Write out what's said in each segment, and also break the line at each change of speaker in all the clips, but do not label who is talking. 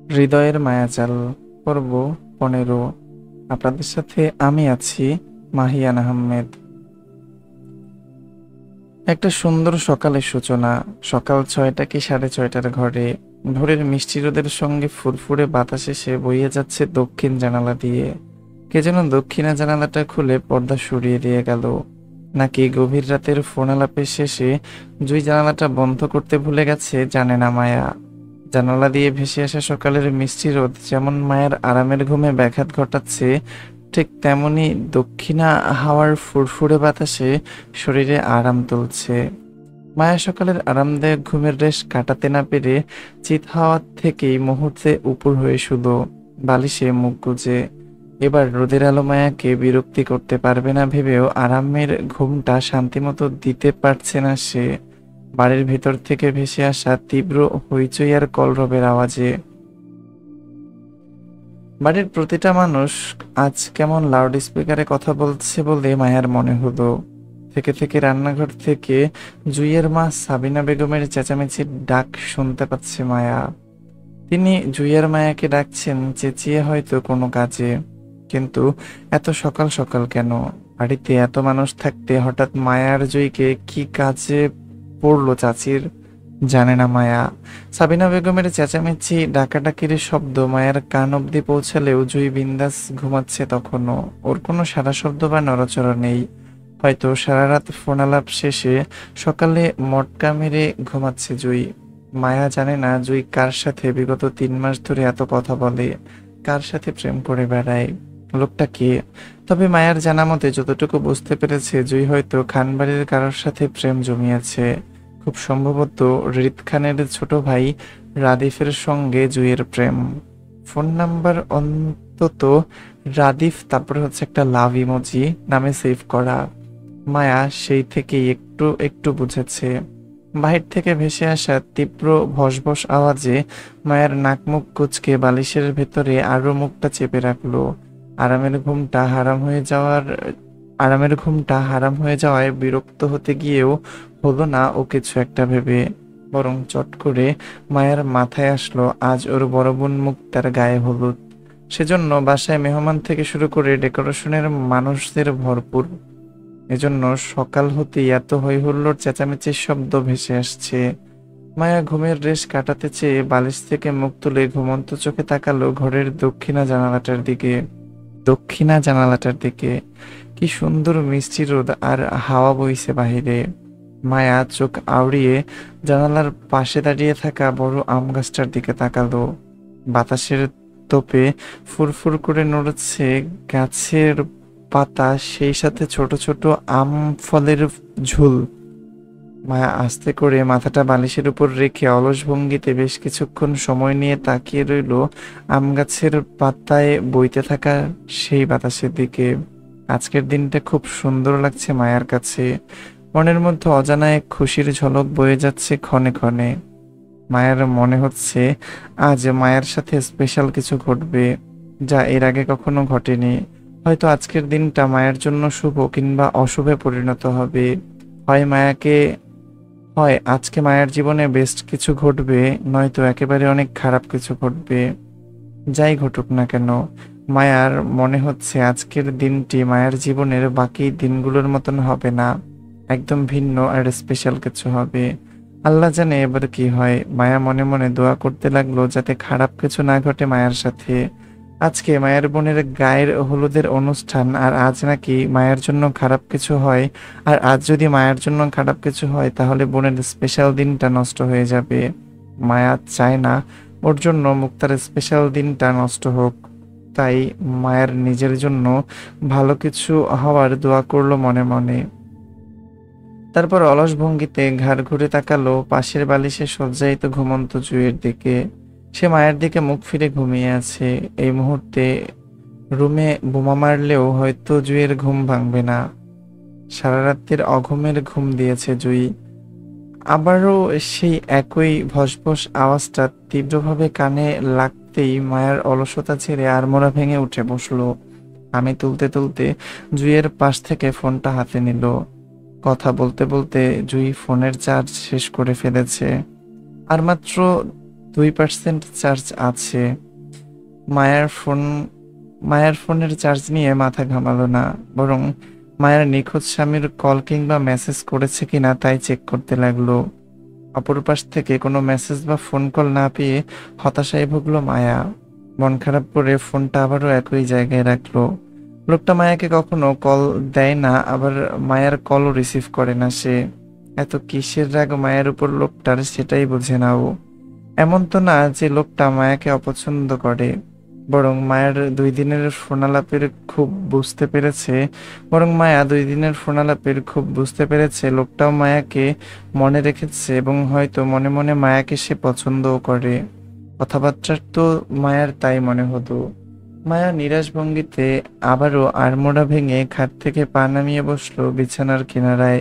হৃদয়ের মায়াজাল পর্ব 15। আপনাদের সাথে আমি আছি মাহিয়ান আহমেদ। একটা সুন্দর সকালের সূচনা। সকাল 6টা কি 6:30টার ঘরে ভোরের মিষ্টি রোদের সঙ্গে ফুরফুরে বাতাস এসে বইয়ে যাচ্ছে দক্ষিণ জানালা দিয়ে। কে যেন দক্ষিণা জানালাটা খুলে পর্দা সরিয়ে দিয়ে গেল, নাকি গভীর রাতের ফোন আলাপের শেষে জুই জানালাটা বন্ধ করতে ভুলে গেছে, জানে না মায়া। জানালা দিয়ে ভেসে আসা সকালের মিষ্টি রোদ যেমন মায়ের আরামের ঘুমে ব্যাঘাত ঘটাচ্ছে, ঠিক তেমনি দক্ষিণা হাওয়ার ফুরফুরে বাতাসে শরীরে আরাম তুলছে। মায়া সকালের আরামদায়ক ঘুমের রেশ কাটাতে না পেরে চিত হাওয়া থেকেই মুহূর্তে উপর হয়ে শুলো, বালিশে মুখ গুজে। এবার রোদের আলো মায়াকে বিরক্তি করতে পারবে না ভেবেও আরামের ঘুমটা শান্তিমতো দিতে পারছে না সে। বাড়ির ভেতর থেকে ভেসে আসা তীব্র হইচই আর কলরবের আওয়াজে বাড়ির প্রতিটা মানুষ আজ কেমন লাউড স্পিকারে কথা বলছে বলে মায়ার মনে হলো। থেকে থেকে রান্নাঘর থেকে জুইয়ের মা সাবিনা বেগমের চেঁচামেচির ডাক শুনতে পাচ্ছে মায়া। তিনি জুইয়ের মায়াকে ডাকছেন চেঁচিয়ে হয়তো কোনো কাজে, কিন্তু এত সকাল সকাল কেন? বাড়িতে এত মানুষ থাকতে হঠাৎ মায়ার জুইকে কি কাজে পড়লো চাচির? জানে না মায়া। সাবিনা বেগমের চেঁচামেচি ডাকাডাকির শব্দ মায়ের কান অব্দি পৌঁছালেও জুই বিন্দাস ঘুমাচ্ছে তখনও। ওর কোনো সারা শব্দ বা নড়াচড়া নেই। হয়তো সারা রাত ফোন আলাপ শেষে সকালে মটকা মেরে ঘুমাচ্ছে জুই। মায়া জানে না জুই কার সাথে বিগত 3 মাস ধরে এত কথা বলে, কার সাথে প্রেম করে বেড়ায়, লোকটা কে। তবে মায়ার জানা মতে যতটুকু বুঝতে পেরেছে, জুই হয়তো খানবাড়ির কারোর সাথে প্রেম জমিয়েছে। খুব সম্ভবত রিদ খানের ছোট ভাই রাদিফের সঙ্গে জুইয়ের প্রেম। ফোন নাম্বার অন্তত রাদিফ, তারপরে হচ্ছে একটা লাভ ইমোজি নামে সেভ করা। মায়া সেই থেকেই একটু একটু বুঝেছে। বাহির থেকে ভেসে আসা তীব্র ভসভস আওয়াজে মায়ের নাক মুখ কুঁচকে বালিশের ভেতরে আরো মুখটা চেপে রাখলো। আরামের ঘুমটা হারাম হয়ে যাওয়ায় বিরক্ত হতে গিয়েও হলো না ও কিছু একটা ভেবে। বরং চট করে মায়ের মাথায় আসলো আজ ওর বড় বোন মুক্তার গায়ে হলুদ। সেজন্য বাসায় মেহমান থেকে শুরু করে ডেকোরেশনের মানুষদের ভরপুর। এজন্য সকাল হতেই এত হই হুল্লোড় চেঁচামেচির শব্দ ভেসে আসছে। মায়া ঘুমের রেশ কাটাতে চেয়ে বালিশ থেকে মুখ তুলে ঘুমন্ত চোখে তাকালো ঘরের দক্ষিণা জানালাটার দিকে। কি সুন্দর মিষ্টি রোদ আর হাওয়া বইছে বাহিরে। মায়া চোখ আউড়িয়ে জানালার পাশে দাঁড়িয়ে থাকা বড় আম গাছটার দিকে তাকালো। বাতাসের তোপে ফুরফুর করে নড়ছে গাছের পাতা, সেই সাথে ছোট ছোট আম ফলের ঝুল। মায়া আস্তে করে মাথাটা বালিশের উপর রেখে অলস ভঙ্গিতে বেশ কিছুক্ষণ সময় নিয়ে তাকিয়ে রইল আম গাছের পাতায় বইতে থাকা সেই বাতাসের দিকে। আজকের দিনটা খুব সুন্দর লাগছে মায়ার কাছে। মনের মধ্যে অজানা এক খুশির ঝলক বয়ে যাচ্ছে ক্ষণে ক্ষণে। মায়ের মনে হচ্ছে আজ মায়ের সাথে স্পেশাল কিছু ঘটবে, যা এর আগে কখনো ঘটেনি। হয়তো আজকের দিনটা মায়ের জন্য শুভ কিংবা অশুভে পরিণত হবে। হয় আজকে মায়ের জীবনে বেস্ট কিছু ঘটবে, নয়তো একেবারে অনেক খারাপ কিছু ঘটবে। যাই ঘটুক না কেন, মায়ার মনে হচ্ছে আজকের দিনটি মায়ের জীবনের বাকি দিনগুলোর মতন হবে না, একদম ভিন্ন আর স্পেশাল কিছু হবে। আল্লাহ জানে এবার কি হয়। মায়া মনে মনে দোয়া করতে লাগলো যাতে খারাপ কিছু না ঘটে মায়ের সাথে। আজকে মায়ের বোনের গায়ের হলুদের অনুষ্ঠান, আর আজ নাকি মায়ের জন্য খারাপ কিছু হয়। আর আজ যদি মায়ের জন্য খারাপ কিছু হয়, তাহলে বোনের স্পেশাল দিনটা নষ্ট হয়ে যাবে। মায়া চায় না ওর জন্য মুক্তার স্পেশাল দিনটা নষ্ট হোক। তাই মায়ের নিজের জন্য ভালো কিছু হওয়ার দোয়া করলো মনে মনে। তারপর অলস ভঙ্গিতে ঘাড় ঘুরে তাকালো পাশের বালিশে শয্যায়িত ঘুমন্ত জুইয়ের দিকে। সে মায়ের দিকে মুখ ফিরে ঘুমিয়ে আছে। এই মুহূর্তে রুমে বোমা মারলেও হয়তো জুইয়ের ঘুম ভাঙবে না। সারা রাতের অঘুমের ঘুম দিয়েছে জুই। আবারও সেই একই ভসভস আওয়াজটা তীব্রভাবে কানে লাগতেই মায়ের অলসতা ছেড়ে আড়মোড়া ভেঙে উঠে বসলো। আমি তুলতে তুলতে জুইয়ের পাশ থেকে ফোনটা হাতে নিল। কথা বলতে বলতে জুই ফোনের চার্জ শেষ করে ফেলেছে। আর মাত্র 2% চার্জ আছে। মায়ার ফোন মায়ের ফোনের চার্জ নিয়ে মাথা ঘামালো না, বরং মায়ের নিখোঁজ স্বামীর কল কিংবা মেসেজ করেছে কিনা তাই চেক করতে লাগলো। অপর পাশ থেকে কোনো মেসেজ বা ফোন কল না পেয়ে হতাশায় ভুগলো মায়া। মন খারাপ করে ফোনটা আবারও একই জায়গায় রাখলো। লোকটা মায়াকে কখনো কল দেয় না, আবার মায়ার কলও রিসিভ করে না সে। এত কিসের রাগ মায়ের উপর লোকটার, সেটাই বোঝে না ও। এমন তো না যে লোকটা মায়াকে অপছন্দ করে, বরং মায়ের 2 দিনের ফোনালাপের খুব বুঝতে পেরেছে বরং মায়া 2 দিনের ফোনালাপের খুব বুঝতে পেরেছে লোকটাও মায়াকে মনে রেখেছে এবং হয়তো মনে মনে মায়াকে সে পছন্দও করে। কথাবার্তার তো মায়ার তাই মনে হতো। মায়া নিরাশ ভঙ্গিতে আবারও আড়মোড়া ভেঙে খাট থেকে পা নামিয়ে বসলো বিছানার কিনারায়।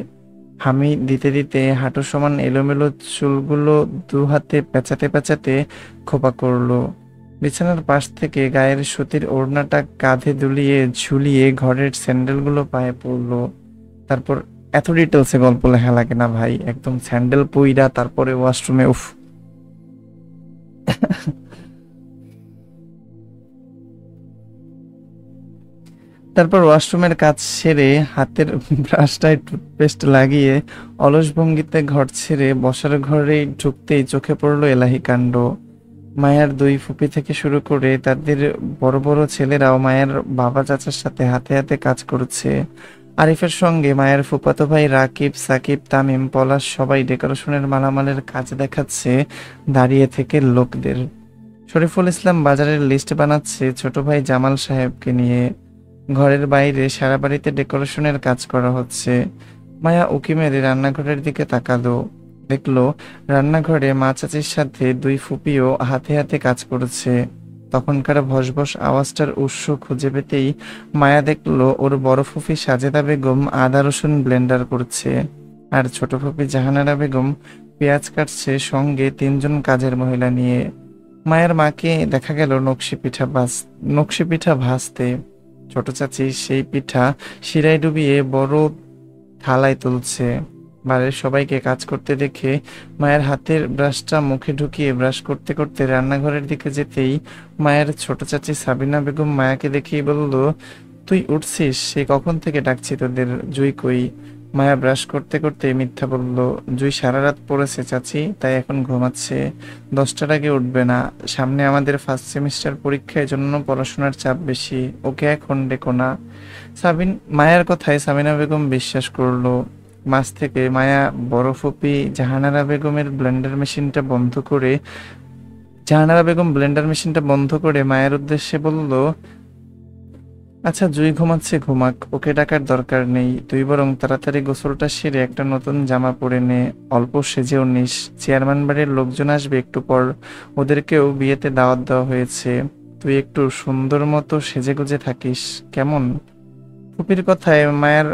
হামি দিতে দিতে হাঁটু সমান এলোমেলো চুলগুলো 2 হাতে পেঁচাতে পেঁচাতে খোপা করলো। বিছানার পাশ থেকে গায়ের সুতির ওড়নাটা কাঁধে দুলিয়ে ঝুলিয়ে ঘরের স্যান্ডেলগুলো পায়ে পড়লো। তারপর এত ডিটেলসে গল্প লেখা লাগে না ভাই, একদম স্যান্ডেল পইরা তারপরে ওয়াশরুমে উফ। তারপর ওয়াশরুমের কাজ সেরে হাতের ব্রাশটায় টুথপেস্ট লাগিয়ে অলস ভঙ্গিতে ঘর ছেড়ে বসার ঘরেই ঢুকতেই চোখে পড়ল এলাহি কাণ্ড। মায়ের 2 ফুপি থেকে শুরু করে তাদের বড় বড় ছেলেরাও মায়ের বাবা চাচার সাথে হাতে হাতে কাজ করছে। আরিফের সঙ্গে মায়ের ফুফাতো ভাই রাকিব, সাকিব, তামিম, পলাশ সবাই ডেকোরেশনের মালামালের কাজ দেখাচ্ছে দাঁড়িয়ে থেকে লোকদের। শরীফুল ইসলাম বাজারের লিস্ট বানাচ্ছে ছোট ভাই জামাল সাহেবকে নিয়ে। ঘরের বাইরে সারা বাড়িতে ডেকোরেশনের কাজ করা হচ্ছে। মায়া উকি মেরে রান্নাঘরের দিকে তাকালো, দেখলো রান্নাঘরে মা চাচির সাথে 2 ফুপিও হাতে হাতে কাজ করছে। তখনকার ভসভস আওয়াজটার উৎস খুঁজে পেতেই মায়া দেখলো ওর বড় ফুপি সাজেদা বেগম আদা রসুন ব্লেন্ডার করছে, আর ছোট ফুপি জাহানারা বেগম পেঁয়াজ কাটছে সঙ্গে 3 জন কাজের মহিলা নিয়ে। মায়ের মাকে দেখা গেল নকশি পিঠা ভাজতে। ছোট চাচি সেই পিঠা শিরায় ডুবিয়ে বড় থালায় তুলছে। বাড়ির সবাইকে কাজ করতে দেখে মায়ের হাতের ব্রাশটা মুখে ঢুকিয়ে ব্রাশ করতে করতে রান্নাঘরের দিকে যেতেই মায়ের ছোট চাচি সাবিনা বেগম মায়াকে দেখেই বলল, তুই উঠছিস? সে কখন থেকে ডাকছি তোদের, জুই কই? মায়া ব্রাশ করতে করতে মিথ্যা বলল, জুই সারা রাত পড়েছে চাচি, তাই এখন ঘুমাচ্ছে। 10টার আগে উঠবে না, সামনে আমাদের ফার্স্ট সেমিস্টার পরীক্ষার জন্য পড়াশোনার চাপ বেশি, ওকে এখন ডেকো না। মায়ের কথায় সাবিনা বেগম বিশ্বাস করলো। মাঝ থেকে মায়া বড় ফুপি জাহানারা বেগম ব্লেন্ডার মেশিনটা বন্ধ করে মায়ের উদ্দেশ্যে বলল, আচ্ছা জুই ঘুমাচ্ছে, ঘুমাক, ওকে ডাকার দরকার নেই। তুই বরং তাড়াতাড়ি গোসলটা সেরে একটা নতুন জামা পরে নে, অল্প সেজেও নিস। চেয়ারম্যান বাড়ির লোকজন আসবে একটু পর, ওদেরকেও বিয়েতে দাওয়াত দেওয়া হয়েছে। তুই একটু সুন্দর মতো সেজেগুজে থাকিস কেমন? ফুপির কথায় মায়ের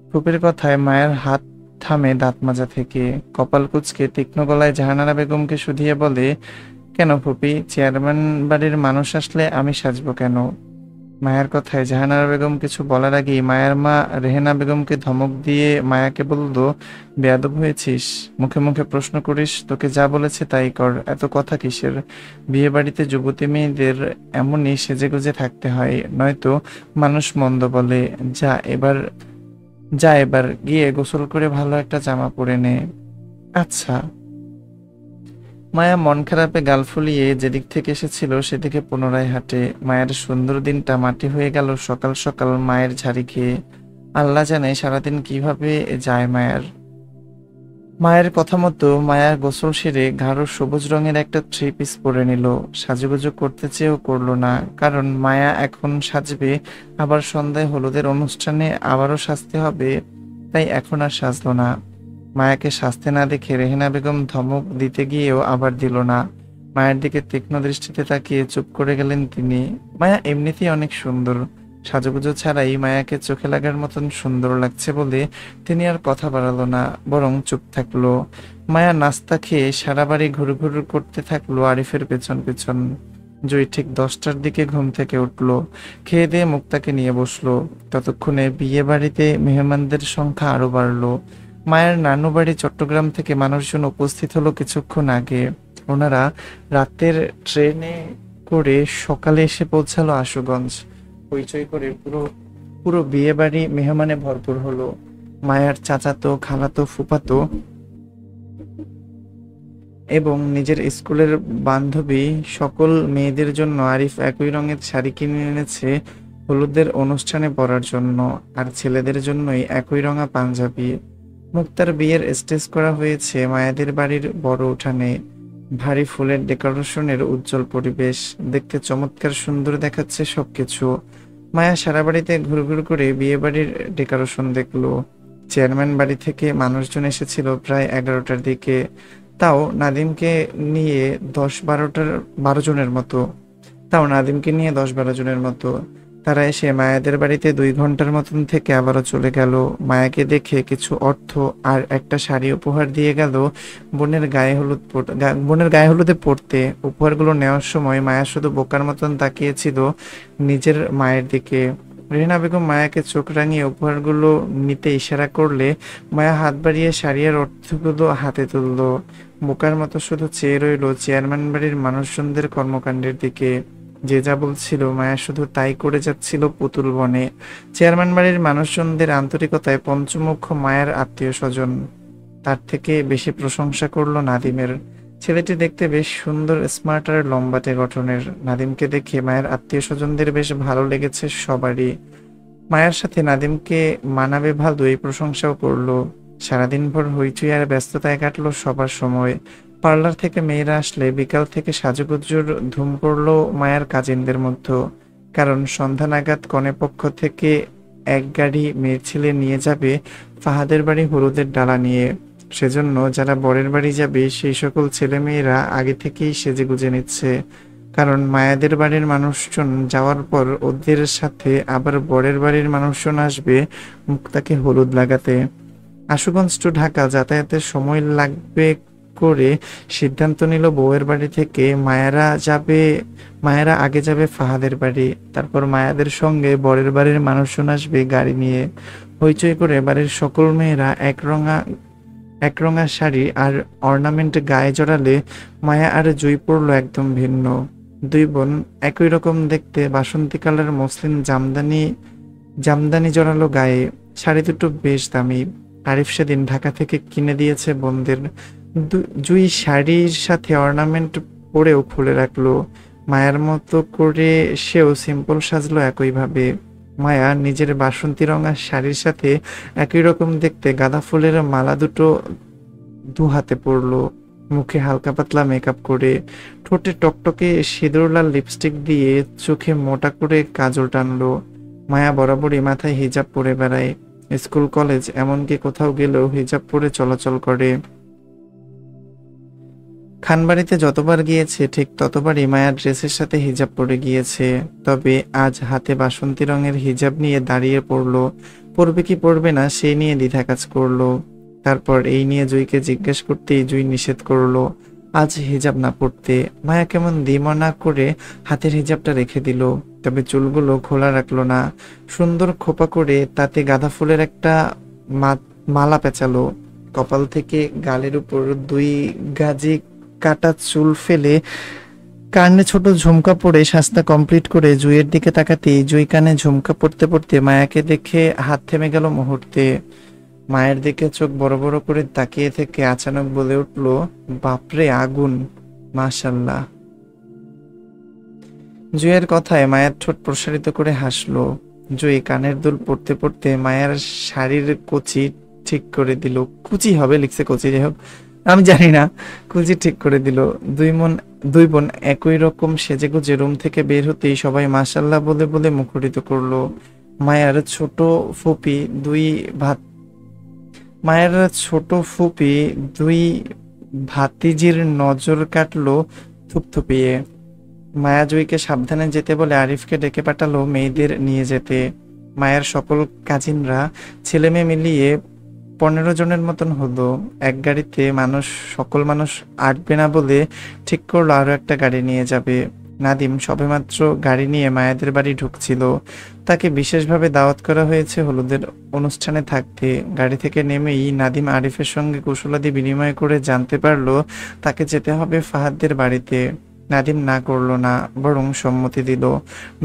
ফুপির কথায় মায়ের হাত থামে দাঁত মাজা থেকে। কপাল কুঁচকে তীক্ষ্ণ গলায় জাহানারা বেগমকে শুধিয়ে বলে, কেন ফুপি, চেয়ারম্যান বাড়ির মানুষ আসলে আমি সাজবো কেন? মায়ের কথায় জাহানারা বেগম কিছু বলার আগেই মায়ের মা রেহেনা বেগমকে ধমক দিয়ে মায়াকে বলল, বেয়াদব হয়েছিস, মুখে মুখে প্রশ্ন করিস, তোকে যা বলেছে তাই কর, এত কথা কিসের? বিয়ে বাড়িতে যুবতী মেয়েদের এমনই সেজেগুজে থাকতে হয়, নয়তো মানুষ মন্দ বলে। যা এবার গিয়ে গোসল করে ভালো একটা জামা পরে নে। আচ্ছা। মায়া মন খারাপে গাল ফুলিয়ে যেদিক থেকে এসেছিল সেদিকে পুনরায় হাঁটে। মায়ের সুন্দর দিনটা মাটি হয়ে গেল সকাল সকাল মায়ের ঝাড়ি খেয়ে। আল্লাহ জানে সারাদিন কিভাবে যায় মায়ের। মায়ের কথা মতো মায়া গোসল সেরে গাঢ় সবুজ রঙের একটা 3 পিস পরে নিল। সাজুগুজু করতে চেয়েও করলো না, কারণ মায়া এখন সাজবে, আবার সন্ধ্যায় হলুদের অনুষ্ঠানে আবারও সাজতে হবে, তাই এখন আর সাজলো না। মায়াকে সাজতে না দেখে রেহেনা বেগম ধমক দিতে গিয়েও আবার দিল না। মায়ের দিকে তীক্ষ্ণ দৃষ্টিতে তাকিয়ে চুপ করে গেলেন তিনি। মায়া এমনিতেই অনেক সুন্দর, সাজুগুজু ছাড়াই মায়াকে চোখে লাগার মতন সুন্দর লাগছে বলে তিনি আর কথা বাড়ালো না, বরং চুপ থাকলো। মায়া নাস্তা খেয়ে সারা বাড়ি ঘুরঘুর করতে থাকলো আরিফের পেছন পেছন। জুই ঠিক 10টার দিকে ঘুম থেকে উঠলো, খেয়ে দিয়ে মুক্তাকে নিয়ে বসলো। ততক্ষণে বিয়ে বাড়িতে মেহমানদের সংখ্যা আরো বাড়লো। মায়ের নানু বাড়ি চট্টগ্রাম থেকে মানুষজন উপস্থিত হলো কিছুক্ষণ আগে। ওনারা রাতের ট্রেনে করে সকালে এসে পৌঁছালো আশুগঞ্জ। হইচই করে পুরো পুরো বিয়ে বাড়ি মেহমানে ভরপুর হলো। মায়ার চাচাতো, খালাতো, ফুফাতো এবং নিজের স্কুলের বান্ধবী সকল মেয়েদের জন্য আরিফ একই রঙের শাড়ি কিনে এনেছে হলুদের অনুষ্ঠানে পরার জন্য, আর ছেলেদের জন্যই একই রঙা পাঞ্জাবি। মুক্তার বিয়ের স্টেজ করা হয়েছে মায়াদের বাড়ির বড় উঠানে। ভারী ফুলের ডেকোরেশনের উজ্জ্বল পরিবেশ, দেখতে চমৎকার সুন্দর দেখাচ্ছে সবকিছু। মায়া সারা বাড়িতে ঘুরঘুর করে বিয়ে বাড়ির ডেকোরেশন দেখলো। চেয়ারম্যান বাড়ি থেকে মানুষজন এসেছিল প্রায় 11টার দিকে। তাও নাদিমকে নিয়ে 10-12 জনের মতো। তারা এসে মায়াদের বাড়িতে 2 ঘন্টার মতন থেকে আবারও চলে গেল। মায়াকে দেখে কিছু অর্থ আর একটা শাড়ি উপহার দিয়ে গেল বোনের গায়ে হলুদে পড়তে। উপহারগুলো নেওয়ার সময় মায়া শুধু বোকার মতন তাকিয়েছিল নিজের মায়ের দিকে। রেহেনা বেগম মায়াকে চোখ রাঙিয়ে উপহারগুলো নিতে ইশারা করলে মায়া হাত বাড়িয়ে শাড়ি আর অর্থগুলো হাতে তুলল। বোকার মতো শুধু চেয়ে রইল চেয়ারম্যান বাড়ির মানুষজনদের কর্মকাণ্ডের দিকে। যে যা বলছিল মায়া শুধু তাই করে যাচ্ছিল পুতুল বনে। চেয়ারম্যান বাড়ির মানুষজনদের আন্তরিকতায় পঞ্চমুখ মায়ের আত্মীয় স্বজন তার থেকে বেশি প্রশংসা করলো নাদিমের। ছেলেটি দেখতে বেশ সুন্দর, স্মার্ট আর লম্বাটে গঠনের। নাদিমকে দেখে মায়ের আত্মীয় স্বজনদের বেশ ভালো লেগেছে সবারই। মায়ের সাথে নাদিমকে মানাবে ভালো, এই প্রশংসাও করলো। সারাদিন ভর হইচই আর ব্যস্ততায় কাটলো সবার সময়। পার্লার থেকে মেয়েরা আসলে বিকাল থেকে সাজুগুজুর ধুম পড়লো মায়ের কাজিনদের মধ্যে। কারণ সন্ধ্যা নাগাদ কনেপক্ষ থেকে এক গাড়ি মেয়ের ছেলে নিয়ে যাবে ফাহাদের বাড়ি হলুদের ডালা নিয়ে। সেজন্য যারা বরের বাড়ি যাবে সেই সকল ছেলে মেয়েরা আগে থেকেই সেজেগুজে নিচ্ছে। কারণ মায়াদের বাড়ির মানুষজন যাওয়ার পর ওদের সাথে আবার বরের বাড়ির মানুষজন আসবে মুক্তাকে হলুদ লাগাতে। আশুগঞ্জ টু ঢাকা যাতায়াতের সময় লাগবে করে সিদ্ধান্ত নিল বউয়ের বাড়ি থেকে মায়েরা আগে যাবে ফাহাদের বাড়ি, তারপর মায়াদের সঙ্গে বরের বাড়ির মানুষজন আসবে গাড়ি নিয়ে। হইচই করে বাড়ির সকল মেয়েরা একরঙা শাড়ি আর অর্নামেন্ট গায়ে জড়ালে মায়া আর জুই পড়ল একদম ভিন্ন। দুই বোন একই রকম দেখতে, বাসন্তী কালার মসলিন জামদানি জড়ালো গায়ে। শাড়ি দুটো বেশ দামি। আরিফ সেদিন ঢাকা থেকে কিনে দিয়েছে বোনদের। জুই শাড়ির সাথে অর্নামেন্ট পরেও খুলে রাখলো। মায়ার মতো করে সেও সিম্পল সাজলো একইভাবে। মায়া নিজের বাসন্তী রঙা শাড়ির সাথে একই রকম দেখতে গাঁদা ফুলের মালা দুটো হাতে পরলো। মুখে হালকা পাতলা মেকআপ করে, ঠোঁটে টকটকে সিঁদুর লাল লিপস্টিক দিয়ে, চোখে মোটা করে কাজল টানলো। মায়া বরাবরই মাথায় হিজাব পরে বেড়ায়। স্কুল, কলেজ, এমনকি কোথাও গেলেও হিজাব পরে চলাচল করে। খানবাড়িতে যতবার গিয়েছে ঠিক ততবারই মায়া ড্রেসের সাথে হিজাব পরে গিয়েছে। তবে আজ হাতে বাসন্তী রঙের হিজাব নিয়ে দাঁড়িয়ে পড়লো। পরবে কি পরবে না সেই নিয়ে দ্বিধা কাজ করলো। তারপর এই নিয়ে জুইকে জিজ্ঞেস করতেই জুই নিষেধ করলো আজ হিজাব না পরতে। মায়া কেমন দ্বিমনা করে হাতের হিজাবটা রেখে দিল, তবে চুলগুলো খোলা রাখলো না। সুন্দর খোপা করে তাতে গাঁদা ফুলের একটা মালা পেঁচালো। কপাল থেকে গালের উপর 2 গাজি কাটা চুল ফেলে কানে ছোট ঝুমকা পরে সাজটা কমপ্লিট করে জুইয়ের দিকে তাকাতেই জুই কানে ঝুমকা পড়তে পড়তে মায়াকে দেখে হাত থেমে গেল মুহূর্তে। মায়ের দিকে চোখ বড় বড় করে তাকিয়ে থেকে আচানক বলে উঠল, বাপরে আগুন, মাশাল্লাহ। জুইয়ের কথায় মায়ের ঠোঁট প্রসারিত করে হাসলো। জুই কানের দুল পড়তে পড়তে মায়ের শাড়ির কুচি ঠিক করে দিল। কুচি হবে লিখছে, কুচি যাই হোক আমি জানি না, কুচি ঠিক করে দিল। দুই বোন একই রকম সেজেগুজে রুম থেকে বের হতেই সবাই মাশাল্লাহ বলে বলে মুখরিত করলো। মায়ের ছোট ফুপি দুই ভাতিজির নজর কাটলো থুপথুপিয়ে। মায়া জুইকে সাবধানে যেতে বলে আরিফকে ডেকে পাঠালো মেয়েদের নিয়ে যেতে। মায়ের সকল কাজিনরা ছেলে মেয়ে মিলিয়ে 15 জনের মতন হলো। এক গাড়িতে সকল মানুষ আটবে না বলে ঠিক করলো আরো একটা গাড়ি নিয়ে যাবে। নাদিম সবেমাত্র গাড়ি নিয়ে মায়াদের বাড়ি ঢুকছিল। তাকে বিশেষভাবে দাওয়াত করা হয়েছে হলুদের অনুষ্ঠানে থাকতে। গাড়ি থেকে নেমেই নাদিম আরিফের সঙ্গে কুশলাদি বিনিময় করে জানতে পারল তাকে যেতে হবে ফাহাদদের বাড়িতে। নাদিম না করলো না, বরং সম্মতি দিল।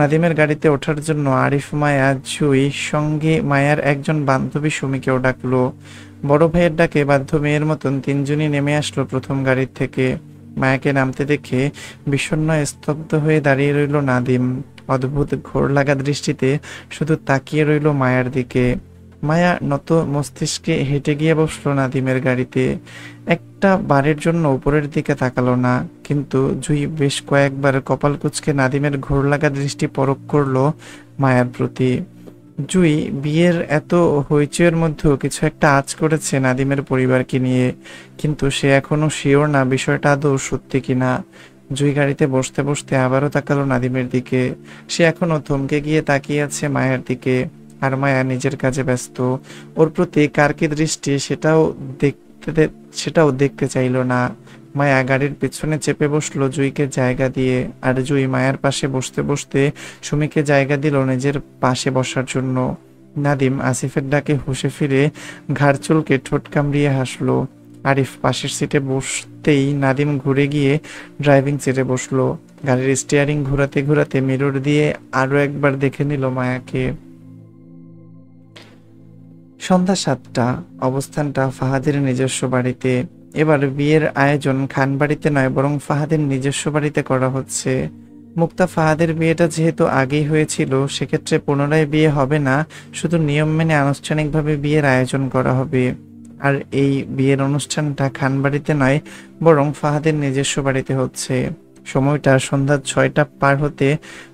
নাদিমের গাড়িতে ওঠার জন্য আরিফ, মায়া, জুই সঙ্গে মায়ার একজন বান্ধবী সুমিকেও ডাকলো। বড় ভাইয়ের ডাকে বাধ্য মেয়ের মতন তিনজনই নেমে আসলো প্রথম গাড়ির থেকে। মায়াকে নামতে দেখে বিষণ্ণ স্তব্ধ হয়ে দাঁড়িয়ে রইল নাদিম। অদ্ভুত ঘোর লাগা দৃষ্টিতে শুধু তাকিয়ে রইল মায়ার দিকে। মায়া নত মস্তিষ্কে হেঁটে গিয়ে বসলো নাদিমের গাড়িতে। একটা বারের জন্য উপরের দিকে তাকালো না, কিন্তু জুই বেশ কয়েকবার কপাল কুঁচকে নাদিমের ঘোর লাগা দৃষ্টি পরখ করলো মায়ার প্রতি। জুই বিয়ের এত হইচইয়ের মধ্যেও কিছু একটা আঁচ করেছে নাদিমের পরিবারকে নিয়ে, কিন্তু সে এখনো শিওর না বিষয়টা আদৌ সত্যি কিনা। জুই গাড়িতে বসতে বসতে আবারও তাকালো নাদিমের দিকে। সে এখনো থমকে গিয়ে তাকিয়ে আছে মায়ের দিকে, আর মায়া নিজের কাজে ব্যস্ত। ওর প্রতি কার কি দৃষ্টি সেটাও দেখতে চাইলো না। মায়া গাড়ির পেছনে চেপে বসলো জুইকে জায়গা দিয়ে, আর জুই মায়ার পাশে বসতে বসতে সুমিকে জায়গা দিল নিজের পাশে বসার জন্য। নাদিম আসিফের ডাকে হুঁশে ফিরে ঘাড় চুলকে ঠোঁট কামড়িয়ে হাসলো। আরিফ পাশের সিটে বসতেই নাদিম ঘুরে গিয়ে ড্রাইভিং সিটে বসলো। গাড়ির স্টিয়ারিং ঘোরাতে ঘোরাতে মিরর দিয়ে আরো একবার দেখে নিল মায়াকে। সন্ধ্যা 7টা, অবস্থানটা ফাহাদের নিজস্ব বাড়িতে। এবার বিয়ের আয়োজন খান বাড়িতে নয়, বরং ফাহাদের নিজস্ব বাড়িতে করা হচ্ছে। মুক্তা ফাহাদের বিয়েটা যেহেতু আগেই হয়েছিল, সেক্ষেত্রে পুনরায় বিয়ে হবে না, শুধু নিয়ম মেনে আনুষ্ঠানিকভাবে বিয়ের আয়োজন করা হবে। আর এই বিয়ের অনুষ্ঠানটা খান বাড়িতে নয়, বরং ফাহাদের নিজস্ব বাড়িতে হচ্ছে। সময়টা সন্ধ্যা 6টা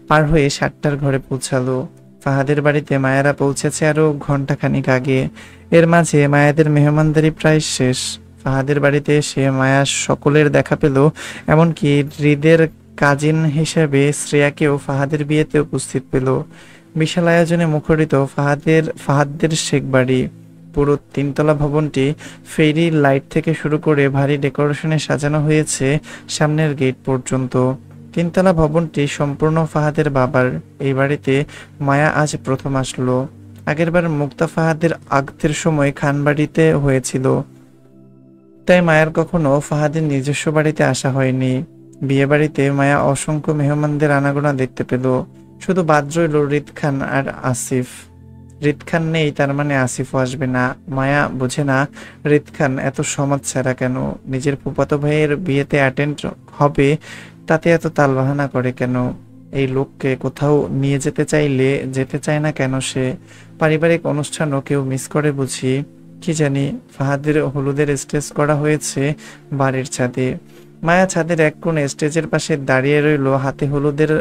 পার হয়ে 7টার ঘরে পৌঁছালো। ফাহাদের বাড়িতে মায়েরা পৌঁছেছে আরো ঘন্টাখানিক আগে। এর মাঝে মায়াদের মেহমানদারি প্রায় শেষ। ফাহাদের বাড়িতে এসে মায়া সকলের দেখা পেল, এমনকি হৃদের কাজিন হিসেবে শ্রেয়াকেও ফাহাদের বিয়েতে উপস্থিত পেল। বিশাল আয়োজনে মুখরিত ফাহাদদের শেখ বাড়ি। পুরো 3তলা ভবনটি ফেরি লাইট থেকে শুরু করে ভারী ডেকোরেশনে সাজানো হয়েছে সামনের গেট পর্যন্ত। 3তলা ভবনটি সম্পূর্ণ ফাহাদের বাবার। এই বাড়িতে মায়া আজ প্রথম আসলো। আগেরবার মুক্তা ফাহাদের আগতের সময় খান বাড়িতে হয়েছিল, তাই মায়ার কখনো ফাহাদের নিজস্ব বাড়িতে আসা হয়নি। বিয়ে বাড়িতে মায়া অসংখ্য মেহমানদের আনাগোনা দেখতে পেল। শুধু বাদ রইল রিদ খান আর আসিফ। রিদ খান নেই, তার মানে আসিফও আসবে না। মায়া বোঝে না রিদ খান এত সমাজ ছাড়া কেন, নিজের ফুফাতো ভাইয়ের বিয়েতে অ্যাটেন্ড হবে তাতে এত তালবাহানা করে কেন। এই লোককে কোথাও নিয়ে যেতে চাইলে যেতে চায় না কেন সে? পারিবারিক অনুষ্ঠানও কেউ মিস করে বুঝি? কি জানি। ফাহাদের হলুদের স্টেজ করা হয়েছে বাড়ির ছাদে। মায়া ছাদের এক কোণে স্টেজের পাশে দাঁড়িয়ে রইল, হাতে হলুদের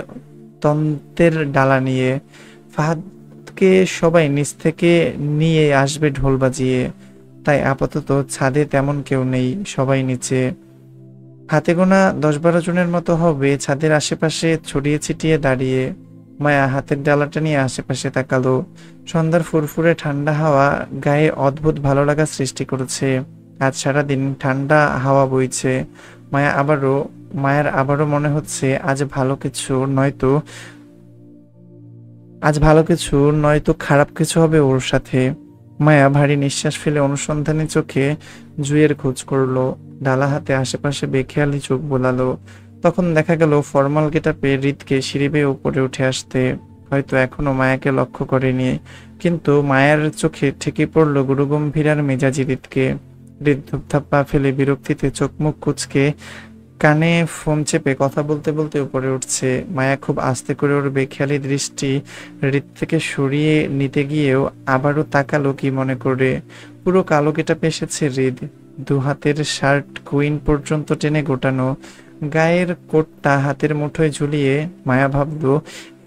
তন্ত্রের ডালা নিয়ে। ফাহাদকে সবাই নিচ থেকে নিয়ে আসবে ঢোল বাজিয়ে, তাই আপাতত ছাদে তেমন কেউ নেই, সবাই নিচে। হাতে গোনা 10-12 জনের মতো হবে ছাদের আশেপাশে ছড়িয়ে ছিটিয়ে দাঁড়িয়ে। মায়া হাতের ডালাটা নিয়ে আশেপাশে তাকালো। সন্ধ্যার ফুরফুরে ঠান্ডা হাওয়া গায়ে অদ্ভুত ভালো লাগা সৃষ্টি করেছে। আজ সারাদিন ঠান্ডা হাওয়া বইছে। মায়ার আবারও মনে হচ্ছে আজ ভালো কিছু নয়তো খারাপ কিছু হবে ওর সাথে। মায়া ভারী নিঃশ্বাস ফেলে অনুসন্ধানী চোখে জুইয়ের খোঁজ করলো। ডালা হাতে আশেপাশে বেখেয়ালি চোখ বোলালো। তখন দেখা গেল ফর্মাল গেটআপে রিদকে সিঁড়ি বেয়ে উপরে উঠে আসতে। হয়তো এখনো মায়াকে লক্ষ্য করেনি, কিন্তু মায়ার চোখে ঠিকই পড়ল গুরুগম্ভীর মেজাজি রিদকে। রিদ ধূপধাপ পা ফেলে বিরক্তিতে চোখ মুখ কুঁচকে কানে ফোন চেপে কথা বলতে বলতে উপরে উঠছে। মায়া খুব আস্তে করে ওর বেখেয়ালি দৃষ্টি হৃদ থেকে সরিয়ে নিতে গিয়েও আবারও তাকালো কি মনে করে। পুরো কালো গেটাপে এসেছে হৃদ, 2 হাতের শার্ট কুইন পর্যন্ত টেনে গোটানো, গায়ের কোটটা হাতের মুঠোয় ঝুলিয়ে। মায়া ভাবলো,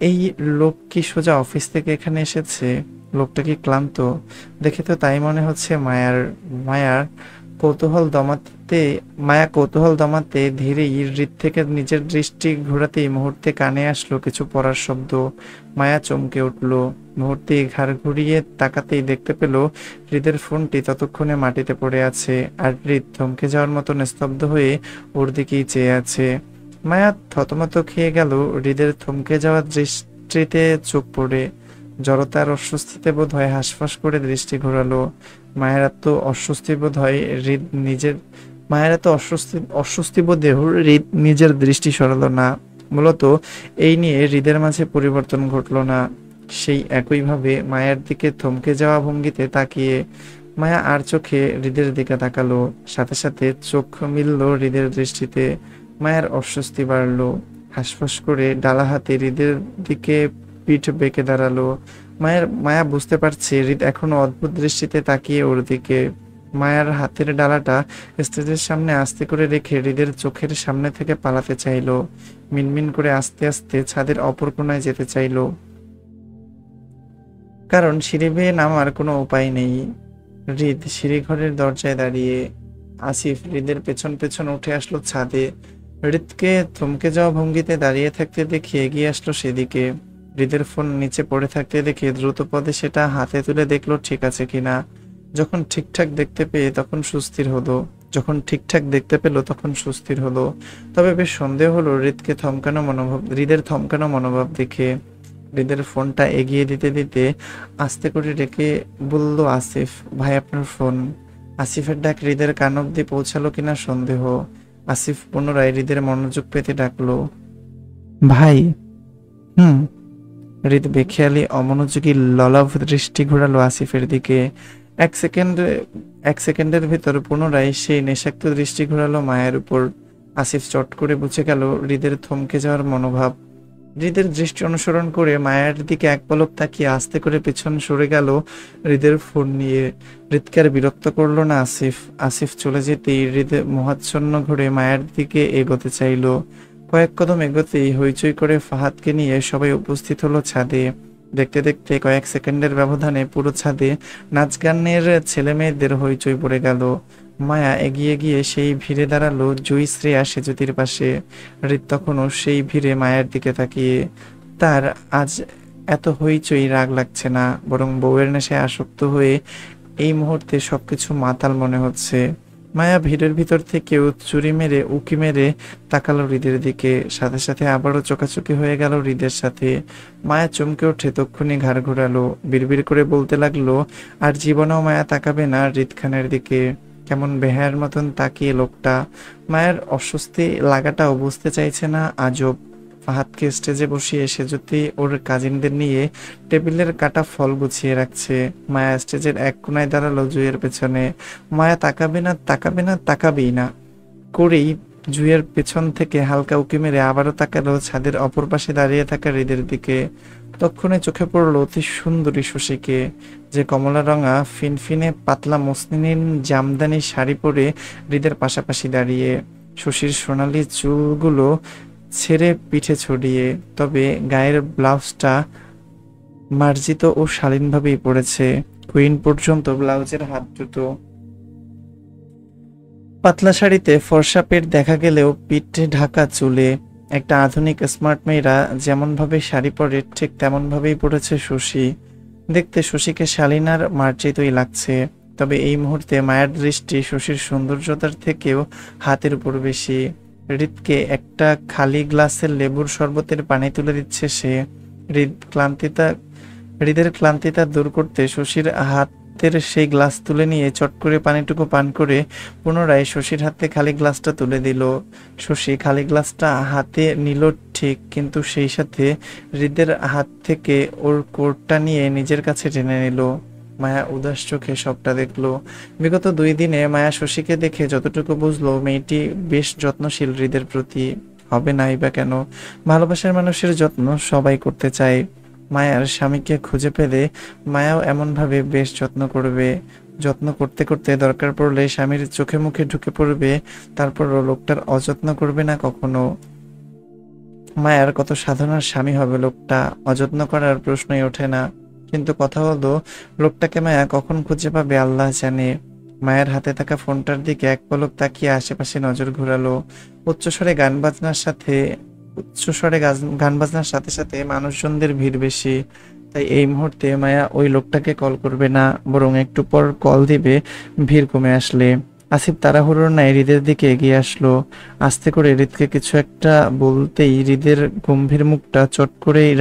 এই লোক কি সোজা অফিস থেকে এখানে এসেছে? লোকটা কি ক্লান্ত? দেখে তো তাই মনে হচ্ছে। মায়া কৌতূহল দমাতে ধীরেই হৃদ থেকে নিজের দৃষ্টি ঘোরাতেই মুহূর্তে কানে আসলো কিছু পড়ার শব্দ। মায়া চমকে উঠল। মুহূর্তেই ঘাড় ঘুরিয়ে তাকাতেই দেখতে পেল হৃদের ফোনটি ততক্ষণে মাটিতে পড়ে আছে, আর হৃদ থমকে যাওয়ার মতো নিস্তব্ধ হয়ে ওর দিকেই চেয়ে আছে। মায়া থতমত খেয়ে গেল। হৃদের থমকে যাওয়া দৃষ্টিতে চোখ পড়ে জড়তার অস্বস্তিতে বোধ হয় হাঁসফাঁস করে দৃষ্টি ঘোরালো। মায়ের এত অস্বস্তি বোধ হয় হৃদ নিজের মায়ের এত অস্বস্তি বোধেও হৃদ নিজের দৃষ্টি সরালো না। মূলত এই নিয়ে হৃদের মাঝে পরিবর্তন ঘটলো না। সেই একইভাবে মায়ের দিকে থমকে যাওয়া ভঙ্গিতে তাকিয়ে মায়া আর চোখে হৃদের দিকে তাকালো। সাথে সাথে চোখ মিলল হৃদের দৃষ্টিতে। মায়ের অস্বস্তি বাড়ল। হাঁসফাঁস করে ডালা হাতে হৃদের দিকে পিঠ বেঁকে দাঁড়ালো। মায়া বুঝতে পারছে হৃদ এখনো অদ্ভুত দৃষ্টিতে তাকিয়ে ওর দিকে। মায়ার হাতের ডালাটা স্টেজের সামনে আস্তে করে রেখে হৃদের চোখের সামনে থেকে পালাতে চাইলো। মিনমিন করে আস্তে আস্তে ছাদের অপর কোণায় যেতে চাইলো, কারণ সিঁড়ি বেয়ে নামার কোনো উপায় নেই। হৃদ সিঁড়িঘরের দরজায় দাঁড়িয়ে। আসিফ হৃদের পেছন পেছন উঠে আসলো ছাদে। হৃদকে থমকে যাওয়া ভঙ্গিতে দাঁড়িয়ে থাকতে দেখে এগিয়ে আসলো সেদিকে। হৃদের ফোন নিচে পড়ে থাকতে দেখে দ্রুত পদে সেটা হাতে তুলে দেখলো ঠিক আছে কিনা। যখন ঠিকঠাক দেখতে পেয়ে তখন সুস্থির হলো যখন ঠিকঠাক দেখতে পেল তখন সুস্থির হলো। তবে বেশ সন্দেহ হলো হৃদের থমকানো মনোভাব দেখে। হৃদের ফোনটা এগিয়ে দিতে দিতে আস্তে করে রেখে বলল, আসিফ ভাই আপনার ফোন। আসিফের ডাক হৃদের কান অব্দি পৌঁছালো কিনা সন্দেহ। আসিফ পুনরায় হৃদের মনোযোগ পেতে ডাকলো, ভাই। হুম। হৃদ বেখেয়ালি অমনোযোগী ললাভ দৃষ্টি ঘোরালো আসিফের দিকে। এক সেকেন্ড এক সেকেন্ডের ভিতর পুনরায় সেই নেশাক্ত দৃষ্টি ঘোরালো মায়ের উপর। আসিফ চট করে বুঝে গেল হৃদের থমকে যাওয়ার মনোভাব। হৃদের দৃষ্টি অনুসরণ করে মায়ের দিকে এক পলক তাকিয়ে আস্তে করে পেছন সরে গেল হৃদের ফোন নিয়ে। হৃদকে আর বিরক্ত করলো না আসিফ। আসিফ চলে যেতেই হৃদ মোহাচ্ছন্ন ঘুরে মায়ের দিকে এগোতে চাইলো। কয়েক কদম এগোতেই হইচই করে ফাহাদকে নিয়ে সবাই উপস্থিত হলো ছাদে। দেখতে দেখতে কয়েক সেকেন্ডের ব্যবধানে পুরো ছাদে নাচ গানের ছেলে মেয়েদের হইচই পড়ে গেল। মায়া এগিয়ে গিয়ে সেই ভিড়ে দাঁড়ালো জুই শ্রেয়া সেজুতির পাশে। হৃদ তখনও সেই ভিড়ে মায়ের দিকে তাকিয়ে। তার আজ এত হইচই রাগ লাগছে না, বরং বউয়ের নেশায় আসক্ত হয়ে এই মুহূর্তে সবকিছু মাতাল মনে হচ্ছে। মায়া ভিড়ের ভিতর থেকেও চুরি মেরে উকি মেরে তাকালো হৃদের দিকে। সাথে সাথে আবারও চোখাচোখি হয়ে গেল হৃদের সাথে। মায়া চমকে ওঠে, তক্ষুনি ঘাড় ঘোরালো। বিড়বিড় করে বলতে লাগলো, আর জীবনেও মায়া তাকাবে না হৃদ খানের দিকে। কেমন বেহায়ার মতন তাকিয়ে লোকটা। মায়ের অস্বস্তি লাগাটাও বুঝতে চাইছে না। আজব। ফাহাদকে স্টেজে বসিয়ে সেজুতি ওর কাজিনদের নিয়ে টেবিলের কাটা ফল গুছিয়ে রাখছে। মায়া স্টেজের এক কোণায় দাঁড়ালো জুইয়ের পেছনে। মায়া তাকাবেই না করেই জুইয়ের পেছন থেকে হালকা উকি মেরে আবারও তাকালো ছাদের অপর পাশে দাঁড়িয়ে থাকা হৃদের দিকে। তক্ষণে চোখে পড়লো অতি সুন্দরী শশীকে, যে কমলা রঙা ফিনফিনে পাতলা মসলিন জামদানি শাড়ি পরে হৃদের পাশাপাশি দাঁড়িয়ে। শশীর সোনালি চুলগুলো ছেড়ে পিঠে ছড়িয়ে, তবে গায়ের ব্লাউজটা মার্জিত ও শালীনভাবেই পড়েছে। কুইন পর্যন্ত ব্লাউজের হাত দুটো। পাতলা শাড়িতে ফর্সা পেট দেখা গেলেও পিঠে ঢাকা চুলে। একটা আধুনিক স্মার্ট মেয়েরা যেমন ভাবে শাড়ি পরে ঠিক তেমন ভাবেই পড়েছে শশী। দেখতে শশীকে শালীনার মার্জিতই লাগছে। তবে এই মুহূর্তে মায়ের দৃষ্টি শশীর সৌন্দর্যতার থেকেও হাতের উপর বেশি। হৃদকে একটা খালি গ্লাসের লেবুর শরবতের পানি তুলে দিচ্ছে সে। হৃদের ক্লান্তিতা দূর করতে শশীর হাতের সেই গ্লাস তুলে নিয়ে চট করে পানিটুকু পান করে পুনরায় শশীর হাতে খালি গ্লাসটা তুলে দিল। শশী খালি গ্লাসটা হাতে নিল ঠিক, কিন্তু সেই সাথে হৃদের হাত থেকে ওর কোটটা নিয়ে নিজের কাছে টেনে নিল। মায়া উদাস চোখে সবটা দেখলো। বিগত 2 দিনে মায়া শশীকে দেখে যতটুকু বুঝলো, মেয়েটি বেশ যত্নশীল হৃদের প্রতি। হবে নাই বা কেন, ভালোবাসার মানুষের যত্ন সবাই করতে চায়। মায়ার স্বামীকে খুঁজে পেলে মায়াও এমনভাবে বেশ যত্ন করবে। যত্ন করতে করতে দরকার পড়লে স্বামীর চোখে মুখে ঢুকে পড়বে, তারপরও লোকটার অযত্ন করবে না কখনো। মায়ার কত সাধনার স্বামী হবে লোকটা, অযত্ন করার প্রশ্নই ওঠে না। কিন্তু কথা হলো, লোকটাকে মায়া কখন খুঁজে পাবে আল্লাহ জানে। মায়ের হাতে থাকা ফোনটার দিকে এক পলক তাকিয়ে আশেপাশে নজর ঘোরালো। উচ্চস্বরে গান বাজনার সাথে সাথে মানুষজনদের ভিড় বেশি। তাই এই মুহূর্তে মায়া ওই লোকটাকে কল করবে না, বরং একটু পর কল দিবে ভিড় কমে আসলে। আসিফ তাড়াহুড়োর ন্যায় হৃদের দিকে এগিয়ে আসলো। আস্তে করে হৃদকে কিছু একটা বলতেই হৃদের গম্ভীর মুখটা চট করেই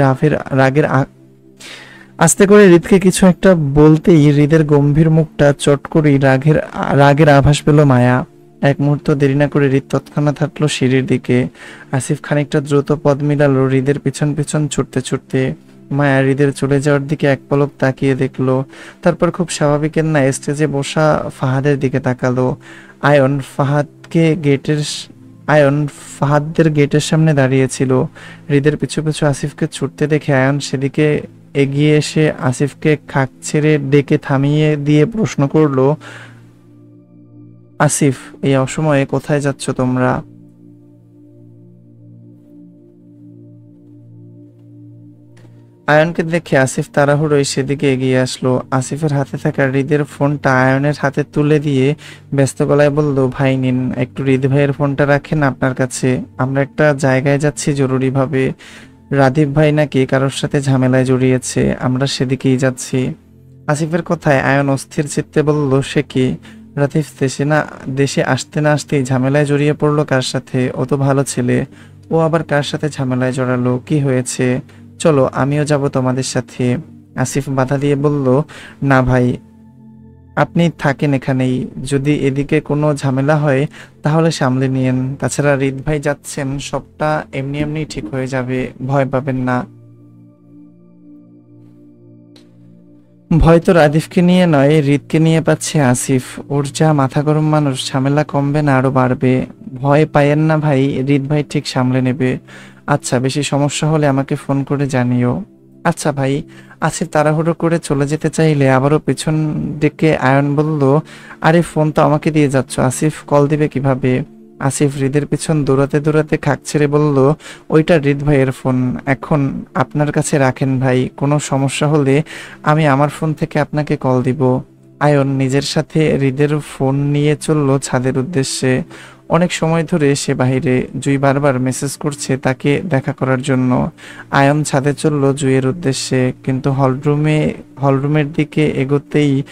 আস্তে করে হৃদকে কিছু একটা বলতেই হৃদের গম্ভীর মুখটা চট করেই রাগের আভাস পেল মায়া। এক মুহূর্ত দেরি না করে হৃদ তৎক্ষণাৎ হাঁটলো সিঁড়ির দিকে। আসিফ খানিকটা দ্রুত পদ মিলালো হৃদের পিছন পিছন ছুটতে ছুটতে। মায়া হৃদের চলে যাওয়ার দিকে এক পলক তাকিয়ে দেখলো, তারপর খুব স্বাভাবিকের ন্যায় স্টেজে বসা ফাহাদের দিকে তাকালো। আয়ন ফাহাদকে গেটের স- আয়ন ফাহাদদের গেটের সামনে দাঁড়িয়েছিল। হৃদের পিছু পিছু আসিফকে ছুটতে দেখে আয়ন সেদিকে এগিয়ে এসে আসিফকে খাক ছেড়ে ডেকে থামিয়ে দিয়ে প্রশ্ন করলো, আসিফ, এই অসময়ে কোথায় যাচ্ছ তোমরা? আয়নকে দেখে আসিফ তাড়াহুড়োয় সেদিকে এগিয়ে আসলো। আসিফের হাতে থাকা হৃদের ফোনটা আয়নের হাতে তুলে দিয়ে ব্যস্ত গলায় বলল, ভাই নিন, একটু হৃদ ভাইয়ের ফোনটা রাখেন আপনার কাছে, আমরা একটা জায়গায় যাচ্ছি জরুরিভাবে। রাদীপ ভাই নাকি কারোর সাথে ঝামেলায় জড়িয়েছে, আমরা সেদিকেই যাচ্ছি। আসিফের কথায় আয়ন অস্থির চিত্তে বলল, সে কি? রাদীপ দেশে আসতে না আসতেই ঝামেলায় জড়িয়ে পড়লো কার সাথে? ও তো ভালো ছেলে, ও আবার কার সাথে ঝামেলায় জড়ালো? কি হয়েছে? চলো, আমিও যাব তোমাদের সাথে। আসিফ বাধা দিয়ে বলল, না ভাই, আপনি থাকেন এখানেই, যদি এদিকে কোনো ঝামেলা হয় তাহলে সামলে নিয়েন। তাছাড়া হৃদ ভাই যাচ্ছেন, সবটা এমনি এমনি ঠিক হয়ে যাবে, ভয় পাবেন না। ভয় তো রাদিফকে নিয়ে নয়, হৃদকে নিয়ে পাচ্ছে আসিফ। ওর যা মাথা গরম মানুষ, ঝামেলা কমবে না আরো বাড়বে। ভয় পাইয়েন না ভাই, হৃদ ভাই ঠিক সামলে নেবে। আচ্ছা, বেশি সমস্যা হলে আমাকে ফোন করে জানিও। আচ্ছা ভাই। আসিফ তাড়াহুড়ো করে চলে যেতে চাইলে আবারও পেছন দিকে আয়ন বলল, আরে ফোন তো আমাকে দিয়ে যাচ্ছ, আসিফ কল দিবে কিভাবে? আসিফ হৃদের পিছন দৌড়াতে দৌড়াতে খাক ছেড়ে বলল, ওইটা হৃদ ভাইয়ের ফোন, এখন আপনার কাছে রাখেন ভাই, কোনো সমস্যা হলে আমি আমার ফোন থেকে আপনাকে কল দিব। আয়ন নিজের সাথে হৃদের ফোন নিয়ে চলল ছাদের উদ্দেশ্যে। অনেক সময় ধরে সে বাহিরে, জুই বারবার মেসেজ করছে তাকে দেখা করার জন্য। আয়ন ছাদে চলল জুইয়ের উদ্দেশ্যে, কিন্তু হলরুমের দিকে এগোতেই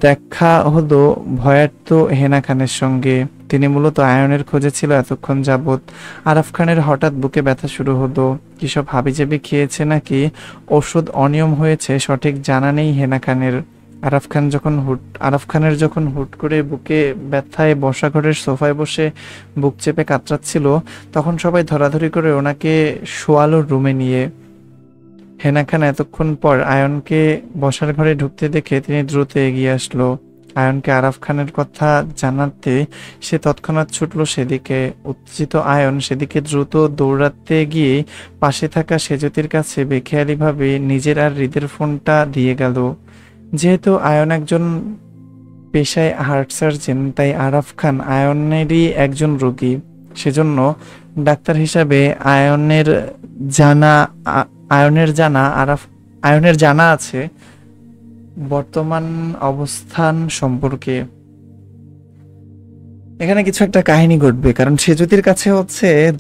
দেখা হলো ভয়ার্ত হেনা খানের সঙ্গে। তিনি মূলত আয়নের খোঁজে ছিল এতক্ষণ যাবৎ। আরাফ খানের হঠাৎ বুকে ব্যথা শুরু হলো। কি সব হাবিজাবি খেয়েছে নাকি ওষুধ অনিয়ম হয়েছে সঠিক জানা নেই হেনা খানের। আরাফ খানের যখন হুট করে বুকে ব্যথায় বসা ঘরের সোফায় বসে বুক চেপে কাতরাচ্ছিল, তখন সবাই ধরাধরি করে ওনাকে শোয়ালো রুমে নিয়ে। হেনা খান এতক্ষণ পর আয়নকে বসার ঘরে ঢুকতে দেখে তিনি দ্রুত এগিয়ে আসলো। আয়নকে আরাফ খানের কথা জানাতে সে তৎক্ষণাৎ ছুটলো সেদিকে। উত্তেজিত আয়ন সেদিকে দ্রুত দৌড়াতে গিয়ে পাশে থাকা সেজতির কাছে বেখেয়ালিভাবে নিজের আর হৃদের ফোনটা দিয়ে গেল। যেহেতু আয়ন একজন পেশায় হার্ট সার্জন, তাই আরাফ খান আয়নেরই একজন রোগী। সেজন্য ডাক্তার হিসাবে জানা আয়নের জানা আরাফ আয়নের জানা আছে বর্তমান অবস্থান সম্পর্কে। এখানে কিছু একটা কাহিনী ঘটবে, কারণ সেজুতির কাছে হচ্ছে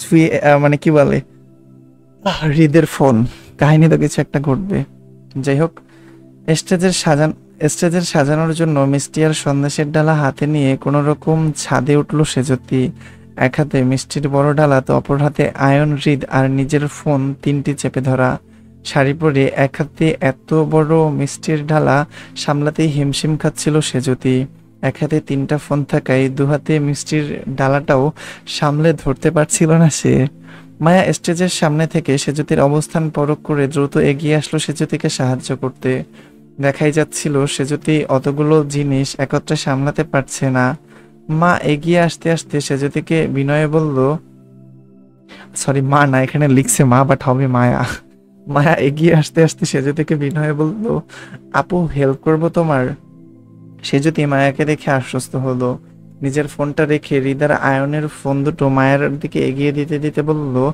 মানে কি বলে, হৃদের ফোন। কাহিনী তো কিছু একটা ঘটবে। যাই হোক, স্টেজের সাজান স্টেজের সাজানোর জন্য মিষ্টি আর সন্দেশের ডালা হাতে নিয়ে কোনো রকম ছাদে উঠল সেজতি। এক হাতে মিষ্টির বড় ডালা, তো অপর হাতে আয়ন, হৃদ আর নিজের ফোন তিনটি চেপে ধরা। শাড়ি পরে এক হাতে এত বড় মিষ্টির ডালা সামলাতেই হিমশিম খাচ্ছিল সেজতি। এক হাতে তিনটা ফোন থাকায় দু হাতে মিষ্টির ডালাটাও সামলে ধরতে পারছিল না সে। মায়া স্টেজের সামনে থেকে সেজতির অবস্থান পরখ করে দ্রুত এগিয়ে আসলো সেজতিকে সাহায্য করতে। দেখাই যাচ্ছিল সেজতি অতগুলো জিনিস একত্রে সামলাতে পারছে না। মা এগিয়ে আসতে আসতে সেজতিকে বিনয়ে বলল, সরি মা না, এখানে লিখছে মা, বাট হবে মায়া। মায়া এগিয়ে আসতে আসতে সেজতিকে বিনয়ে বলল, আপু হেল্প করবো তোমার? সেজতি মায়াকে দেখে আশ্বস্ত হলো। নিজের ফোনটা রেখে হৃদার আয়নের ফোন দুটো মায়ের দিকে এগিয়ে দিতে দিতে বলল,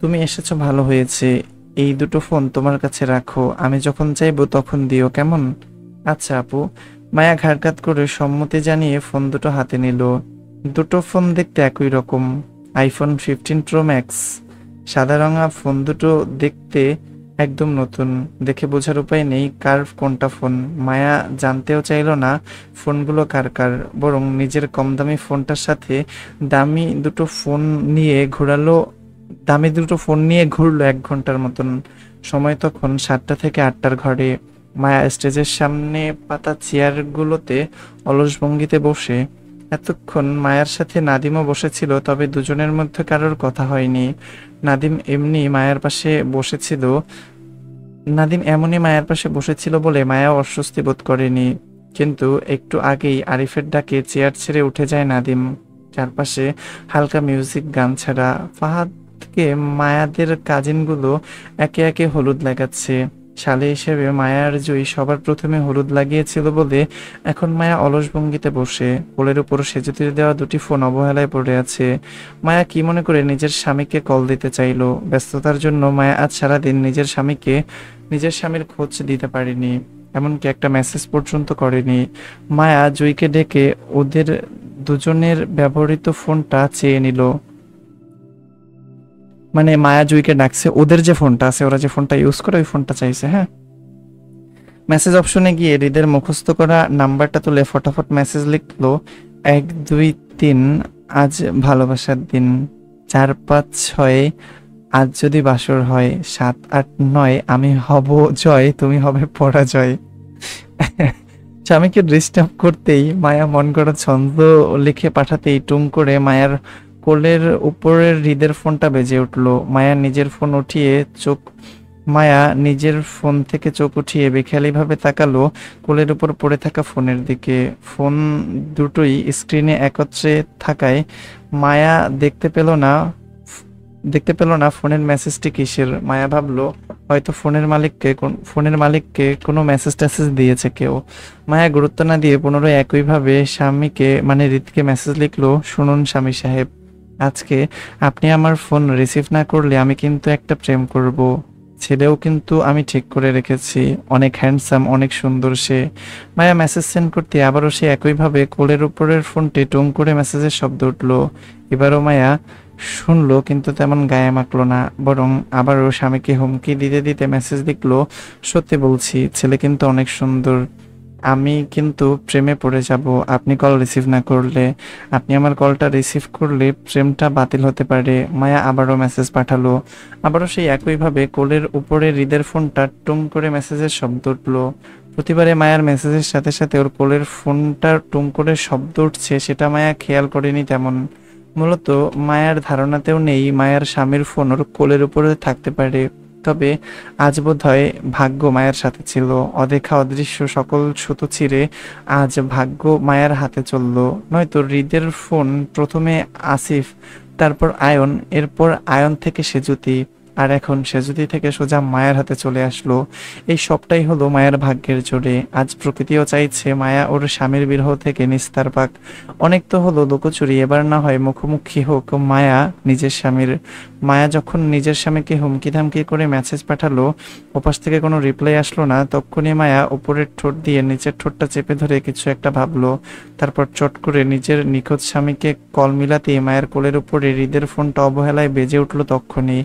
তুমি এসেছো ভালো হয়েছে, এই দুটো ফোন তোমার কাছে রাখো, আমি যখন চাইবো তখন দিও, কেমন? আচ্ছা আপু। মায়া ঘাড়কাত করে সম্মতি জানিয়ে ফোন দুটো হাতে নিল। দুটো ফোন দেখতে একই রকম, আইফোন 15 প্রো ম্যাক্স। সাদা রঙা ফোন দুটো দেখতে একদম নতুন, দেখে বোঝার উপায় নেই কার কোনটা ফোন। মায়া জানতেও চাইলো না ফোনগুলো কার কার, বরং নিজের কম দামি ফোনটার সাথে দামি দুটো ফোন নিয়ে ঘোরালো দামি দুটো ফোন নিয়ে ঘুরলো 1 ঘন্টার মতন সময়। তখন 7টা থেকে 8টার ঘরে। মায়া স্টেজের সামনে পাতা চেয়ারগুলোতে অলস ভঙ্গিতে বসে। এতক্ষণ মায়ার সাথে নাদিমও বসেছিল, তবে দুজনের মধ্যে কারোর কথা হয়নি। নাদিম এমনি মায়ার পাশে বসেছিল নাদিম এমনই মায়ার পাশে বসেছিল বলে মায়া অস্বস্তি বোধ করেনি। কিন্তু একটু আগেই আরিফের ডাকে চেয়ার ছেড়ে উঠে যায় নাদিম। চারপাশে হালকা মিউজিক, গান ছাড়া। ফাহাদকে মায়াদের কাজিনগুলো একে একে হলুদ লাগাচ্ছে। শালি হিসেবে মায়া আর জুই সবার প্রথমে হলুদ লাগিয়েছিল বলে এখন মায়া অলস ভঙ্গিতে বসে। কোলের উপর সেজুতির দেওয়া দুটি ফোন অবহেলায় পড়ে আছে। মায়া কি মনে করে নিজের স্বামীকে কল দিতে চাইলো। ব্যস্ততার জন্য মায়া আজ সারাদিন নিজের স্বামীর খোঁজ দিতে পারেনি, এমনকি একটা মেসেজ পর্যন্ত করেনি। মায়া জুইকে ডেকে ওদের দুজনের ব্যবহৃত ফোনটা চেয়ে নিল। মানে মায়া জুইকে ডাকছে, ওদের যে ফোনটা আছে, ওরা যে ফোনটা ইউজ করে ওই ফোনটা চাইছে। হ্যাঁ, মেসেজ অপশনে গিয়ে হৃদের মুখস্থ করা নাম্বারটা তুলে ফটাফট মেসেজ লিখলো, 1 2 3 আজ ভালোবাসার দিন, 4 5 6 আজ যদি বাসর হয়, 7 8 9 আমি হব জয়, তুমি হবে পরাজয়। স্বামীকে ডিস্টার্ব করতেই মায়া মন করা ছন্দ লিখে পাঠাতেই টুং করে মায়ার কোলের উপরের হৃদের ফোনটা বেজে উঠলো। মায়া নিজের ফোন থেকে চোখ উঠিয়ে বেখেয়ালিভাবে তাকালো কোলের উপর পড়ে থাকা ফোনের দিকে। ফোন দুটোই স্ক্রিনে একত্রে থাকায় মায়া দেখতে পেল না ফোনের মেসেজটি কিসের। মায়া ভাবলো হয়তো ফোনের মালিককে কোনো মেসেজ টেসেজ দিয়েছে কেউ। মায়া গুরুত্ব না দিয়ে পুনরায় একইভাবে স্বামীকে মানে হৃদকে মেসেজ লিখলো, শুনুন স্বামী সাহেব, আজকে আপনি আমার ফোন রিসিভ না করলে আমি কিন্তু একটা প্রেম করব। ছেলেও কিন্তু আমি ঠিক করে রেখেছি, অনেক হ্যান্ডসাম, অনেক সুন্দর সে। মায়া মেসেজ সেন্ড করতে আবারও সে একইভাবে কোলের উপরের ফোনটি টুং করে মেসেজের শব্দ উঠলো। এবারও মায়া শুনলো কিন্তু তেমন গায়ে মাখলো না, বরং আবারও স্বামীকে হুমকি দিতে দিতে মেসেজ লিখলো, সত্যি বলছি ছেলে কিন্তু অনেক সুন্দর, আমি কিন্তু প্রেমে পড়ে যাব আপনি কল রিসিভ না করলে। আপনি আমার কলটা রিসিভ করলে প্রেমটা বাতিল হতে পারে। মায়া আবারও মেসেজ পাঠালো। আবারও সেই একইভাবে কোলের উপরে হৃদের ফোনটা টুং করে মেসেজের শব্দ উঠলো। প্রতিবারে মায়ার মেসেজের সাথে সাথে ওর কোলের ফোনটা টুং করে শব্দ উঠছে, সেটা মায়া খেয়াল করেনি তেমন। মূলত মায়ার ধারণাতেও নেই মায়ার স্বামীর ফোন ওর কোলের উপরে থাকতে পারে। তবে আজ বোধহয় ভাগ্য মায়ের সাথে ছিল। অদেখা অদৃশ্য সকল সুতো ছিঁড়ে আজ ভাগ্য মায়ের হাতে চলল। নয়তো হৃদের ফোন প্রথমে আসিফ, তারপর আয়ন, এরপর আয়ন থেকে সেজুতি, আর এখন সেজুতি থেকে সোজা মায়ের হাতে চলে আসলো। এই সবটাই হলো মায়ের ভাগ্যের জোরে। আজ প্রকৃতিও চাইছে মায়া ওর স্বামীর বিরহ থেকে নিস্তার পাক। অনেক তো হলো লুকোচুরি, এবার না হয় মুখোমুখি হোক মায়া নিজের স্বামীর। মায়া যখন নিজের স্বামীকে হুমকি ধামকি করে মেসেজ পাঠালো, ওপাশ থেকে কোনো রিপ্লাই আসলো না, তখনই মায়া উপরের ঠোঁট দিয়ে নিচের ঠোঁটটা চেপে ধরে কিছু একটা ভাবলো। তারপর চট করে নিজের নিখোঁজ স্বামীকে কল মিলাতেই মায়ের কোলের উপরে হৃদের ফোনটা অবহেলায় বেজে উঠলো। তখনই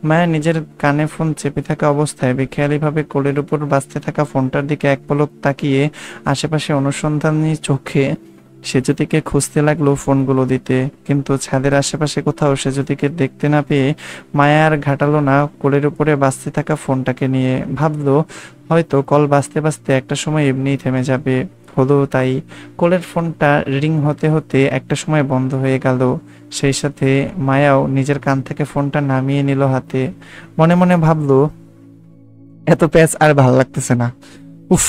মায়া নিজের কানে ফোন চেপে থাকা অবস্থায় বেখেয়ালিভাবে কোলের উপর বাজতে থাকা ফোনটার দিকে এক পলক তাকিয়ে আশেপাশে অনুসন্ধানী চোখে সেজুতিকে খুঁজতে লাগলো ফোনগুলো দিতে। কিন্তু ছাদের আশেপাশে কোথাও সেজুতিকে দেখতে না পেয়ে মায়া আর ঘাটালো না কোলের উপরে বাজতে থাকা ফোনটাকে নিয়ে। ভাবলো হয়তো কল বাজতে বাজতে একটা সময় এমনিই থেমে যাবে। হলো তাই। কোলের ফোনটা রিং হতে হতে একটা সময় বন্ধ হয়ে গেল। সেই সাথে মায়াও নিজের কান থেকে ফোনটা নামিয়ে নিল হাতে। মনে মনে ভাবলো এত প্যাচ আর ভালো লাগতেছে না, উফ।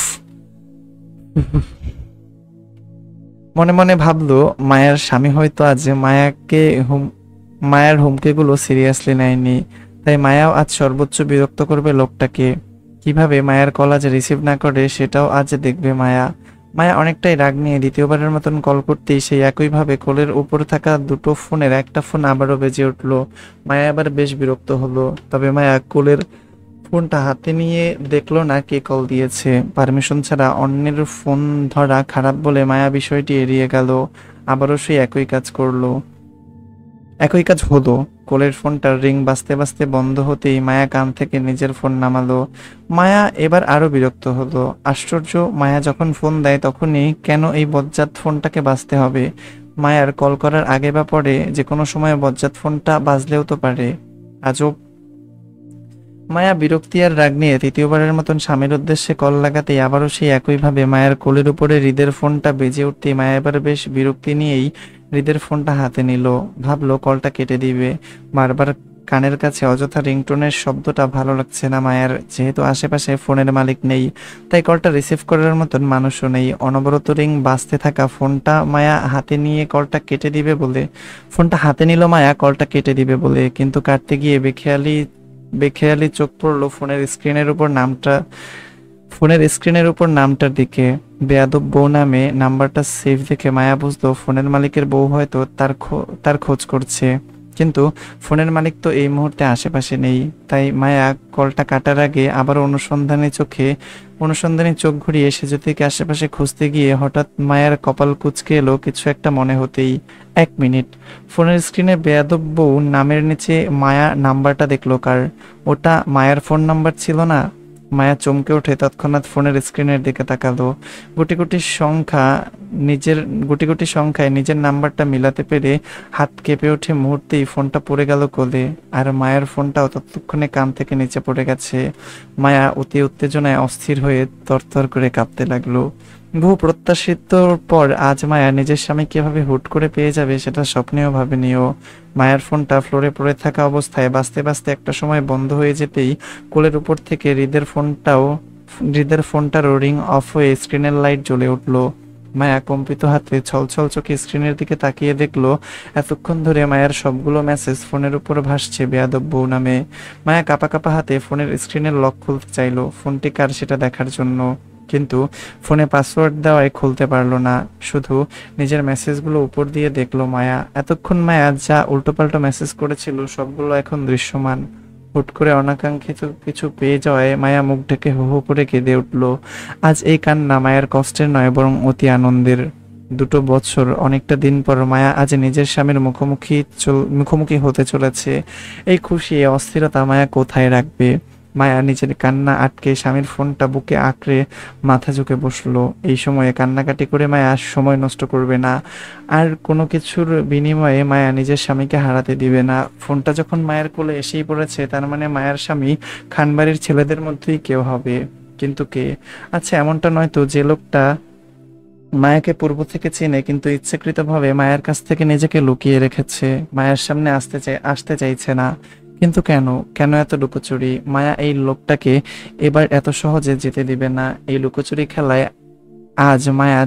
মনে মনে ভাবলো মায়ের স্বামী হয়তো আজ মায়ের হুমকিগুলো সিরিয়াসলি নেয়নি, তাই মায়াও আজ সর্বোচ্চ বিরক্ত করবে লোকটাকে। কিভাবে মায়ের কল আজ রিসিভ না করে সেটাও আজ দেখবে মায়া। মায়া অনেকটাই রাগ নিয়ে দ্বিতীয়বারের মতন কল করতেই সেই একইভাবে কোলের উপর থাকা দুটো ফোনের একটা ফোন আবারও বেজে উঠলো। মায়া এবার বেশ বিরক্ত হলো। তবে মায়া কোলের ফোনটা হাতে নিয়ে দেখলো না কে কল দিয়েছে। পারমিশন ছাড়া অন্যের ফোন ধরা খারাপ বলে মায়া বিষয়টি এড়িয়ে গেল। আবারও সেই একই কাজ করলো। একই কাজ হলো। কোলের ফোনটা রিং বাজতে বাজতে বন্ধ হতেই মায়া কান থেকে নিজের ফোন নামালো। মায়া এবার আরো বিরক্ত হলো। আশ্চর্য, মায়া যখন ফোন দেয় তখনই কেন এই বজ্জাত ফোনটাকে বাজতে হবে? মায়ার কল করার আগে বা পরে যে কোনো সময় বজ্জাত ফোনটা বাজলেও তো পারে। আজব। মায়া বিরক্তি আর রাগ নিয়ে তৃতীয়বারের মতন স্বামীর উদ্দেশ্যে কল লাগাতেই আবারও সেই একইভাবে মায়ের কোলের উপরে হৃদের ফোনটা বেজে উঠতেই মায়া এবার বেশ বিরক্তি নিয়েই হৃদের ফোনটা হাতে নিল। ভাবলো কলটা কেটে দিবে। বারবার কানের কাছে অযথা রিংটোনের শব্দটা ভালো লাগছে না মায়ের। যেহেতু আশেপাশে ফোনের মালিক নেই, তাই কলটা রিসিভ করার মতন মানুষও নেই। অনবরত রিং বাজতে থাকা ফোনটা মায়া হাতে নিয়ে কলটা কেটে দিবে বলে ফোনটা হাতে নিল মায়া কলটা কেটে দিবে বলে, কিন্তু কাটতে গিয়ে বেখেয়ালি চোখ পড়লো ফোনের স্ক্রিনের উপর নামটার দিকে। বেয়াদব বউ নামে নাম্বারটা সেভ দেখে মায়া বুঝলো ফোনের মালিকের বউ হয়তো তার খোঁজ করছে। কিন্তু ফোনের মালিক তো এই মুহূর্তে আশেপাশে নেই। তাই মায়া কলটা কাটার আগে আবারও অনুসন্ধানী চোখ ঘুরিয়ে সেজদিকে আশেপাশে খুঁজতে গিয়ে হঠাৎ মায়ার কপাল কুঁচকে এলো কিছু একটা মনে হতেই। 1 মিনিট। ফোনের স্ক্রিনে বেয়াদব বউ নামের নিচে মায়া নাম্বারটা দেখলো কার? ওটা মায়ার ফোন নাম্বার ছিল না। মায়া চমকে ওঠে, তৎক্ষণাৎ ফোনের স্ক্রিনের দিকে তাকালো। গুটি গুটি সংখ্যা গুটি গুটি সংখ্যায় নিজের নাম্বারটা মিলাতে পেরে হাত কেঁপে ওঠে। মুহূর্তেই ফোনটা পড়ে গেল কোলে। আর মায়ের ফোনটাও ততক্ষণে কান থেকে নিচে পড়ে গেছে। মায়া অতি উত্তেজনায় অস্থির হয়ে তরতর করে কাঁপতে লাগলো। বহু প্রত্যাশিতর পর আজ মায়া নিজের স্বামী কিভাবে হুট করে পেয়ে যাবে সেটা স্বপ্নেও ভাবেনিও। মায়ের ফোনটা ফ্লোরে পড়ে থাকা অবস্থায় বাজতে বাজতে একটা সময় বন্ধ হয়ে যেতেই কোলের উপর থেকে হৃদের ফোনটারও রিং অফ হয়ে স্ক্রিনের লাইট জ্বলে উঠলো। মায়া কম্পিত হাতে ছলছল চোখে স্ক্রিনের দিকে তাকিয়ে দেখলো এতক্ষণ ধরে মায়ের সবগুলো মেসেজ ফোনের উপর ভাসছে বেয়াদব বউ নামে। মায়া কাঁপা কাঁপা হাতে ফোনের স্ক্রিনের লক খুলতে চাইলো ফোনটি কার সেটা দেখার জন্য, কিন্তু ফোনে পাসওয়ার্ড দেওয়ায় খুলতে পারলো না। শুধু নিজের মেসেজগুলো উপর দিয়ে দেখলো মায়া। এতক্ষণ মায়া যা উল্টোপাল্টা মেসেজ করেছিল সবগুলো এখন দৃশ্যমান। হুট করে অনাকাঙ্ক্ষিত কিছু পেয়ে যাওয়ায় মায়া মুখ ঢেকে হো হো করে কেঁদে উঠল। আজ এই কান্না মায়ের কষ্টের নয়, বরং অতি আনন্দের। 2 বছর অনেকটা দিন পর মায়া আজ নিজের স্বামীর মুখোমুখি হতে চলেছে। এই খুশি, এই অস্থিরতা মায়া কোথায় রাখবে? মায়া নিজের কান্না আটকে স্বামীর ফোনটা বুকে আঁকড়ে মাথা ঝুঁকে বসলো। এই সময়ে কান্নাকাটি করে মায়া সময় নষ্ট করবে না। আর কোনো কিছুর বিনিময়ে মায়া নিজের স্বামীকে হারাতে দিবে না। ফোনটা যখন মায়ের কোলে এসেই পড়েছে, তার মানে মায়ের স্বামী খানবাড়ির ছেলেদের মধ্যেই কেউ হবে। কিন্তু কে? আচ্ছা, এমনটা নয় তো যে লোকটা মায়াকে পূর্ব থেকে চেনে কিন্তু ইচ্ছাকৃতভাবে মায়ের কাছ থেকে নিজেকে লুকিয়ে রেখেছে, মায়ের সামনে আসতে চাইছে না? কিন্তু কেন? কেন এত লুকোচুরি? মায়া এই লোকটাকে এবার এত সহজে যেতে দিবে না। এই লুকোচুরি খেলায় আজ মায়া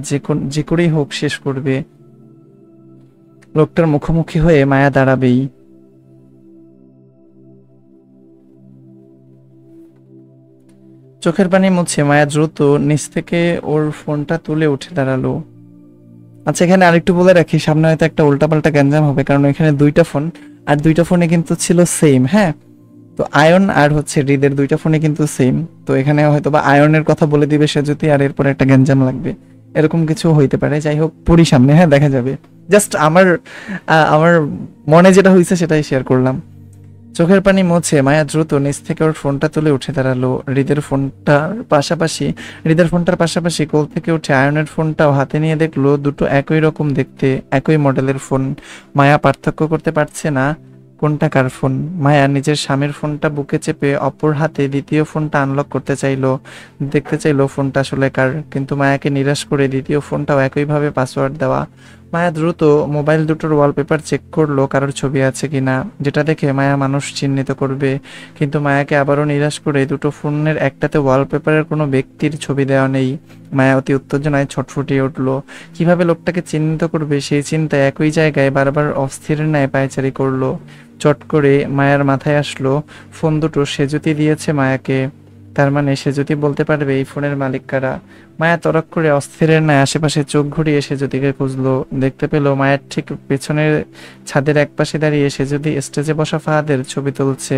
যে করেই হোক শেষ করবে। লোকটার মুখোমুখি হয়ে মায়া দাঁড়াবেই। চোখের পানি মুছে মায়া দ্রুত নিচ থেকে ওর ফোনটা তুলে উঠে দাঁড়ালো। আচ্ছা, এখানে আরেকটু বলে রাখি, সামনে হয়তো একটা উল্টাপাল্টা গ্যাঞ্জাম হবে, কারণ এখানে 2টা ফোন, আর 2টা ফোনে কিন্তু ছিল সেম। হ্যাঁ, তো আয়ন আর হচ্ছে হৃদের 2টা ফোনে কিন্তু সেম। তো এখানে হয়তো বা আয়নের কথা বলে দিবে সে যদি, আর এরপরে একটা গ্যাঞ্জাম লাগবে, এরকম কিছু হইতে পারে। যাই হোক, পড়ি সামনে, হ্যাঁ দেখা যাবে। জাস্ট আমার মনে যেটা হয়েছে সেটাই শেয়ার করলাম। চোখের পানি মুছে মায়া দ্রুত নিচ থেকে ওর ফোনটা তুলে উঠে দাঁড়ালো। হৃদের ফোনটার পাশাপাশি কোল থেকে উঠে আয়নের ফোনটাও হাতে নিয়ে দেখলো দুটো একই রকম দেখতে, একই মডেলের ফোন। মায়া পার্থক্য করতে পারছে না কোনটা কার ফোন। মায়া নিজের স্বামীর ফোনটা বুকে চেপে অপর হাতে দ্বিতীয় ফোনটা আনলক দেখতে চাইলো ফোনটা আসলে কার, কিন্তু মায়াকে নিরাশ করে দ্বিতীয় ফোনটাও একইভাবে পাসওয়ার্ড দেওয়া। মায়া দ্রুত মোবাইল দুটোর ওয়ালপেপার চেক করলো কারোর ছবি আছে কিনা, যেটা দেখে মায়া মানুষ চিহ্নিত করবে। কিন্তু মায়াকে আবারও নিরাশ করে দুটো ফোনের একটাতে ওয়ালপেপারের কোনো ব্যক্তির ছবি দেওয়া নেই। মায়া অতি উত্তেজনায় ছটফটিয়ে উঠলো। কিভাবে লোকটাকে চিহ্নিত করবে সেই চিন্তায় একই জায়গায় বারবার অস্থির ন্যায় পায়চারি করলো। চট করে মায়ার মাথায় আসলো ফোন দুটো সেজুতি দিয়েছে মায়াকে। তার মানে সে যদি বলতে পারবে এই ফোনের মালিক কারা। মায়া তড়াক করে অস্থিরের ন্যায় আশেপাশে চোখ ঘুরিয়ে সেজুতিকে খুঁজলো। দেখতে পেল মায়ের ঠিক পেছনের ছাদের একপাশে দাঁড়িয়ে সেজুতি স্টেজে বসা ফাহাদের ছবি তুলছে।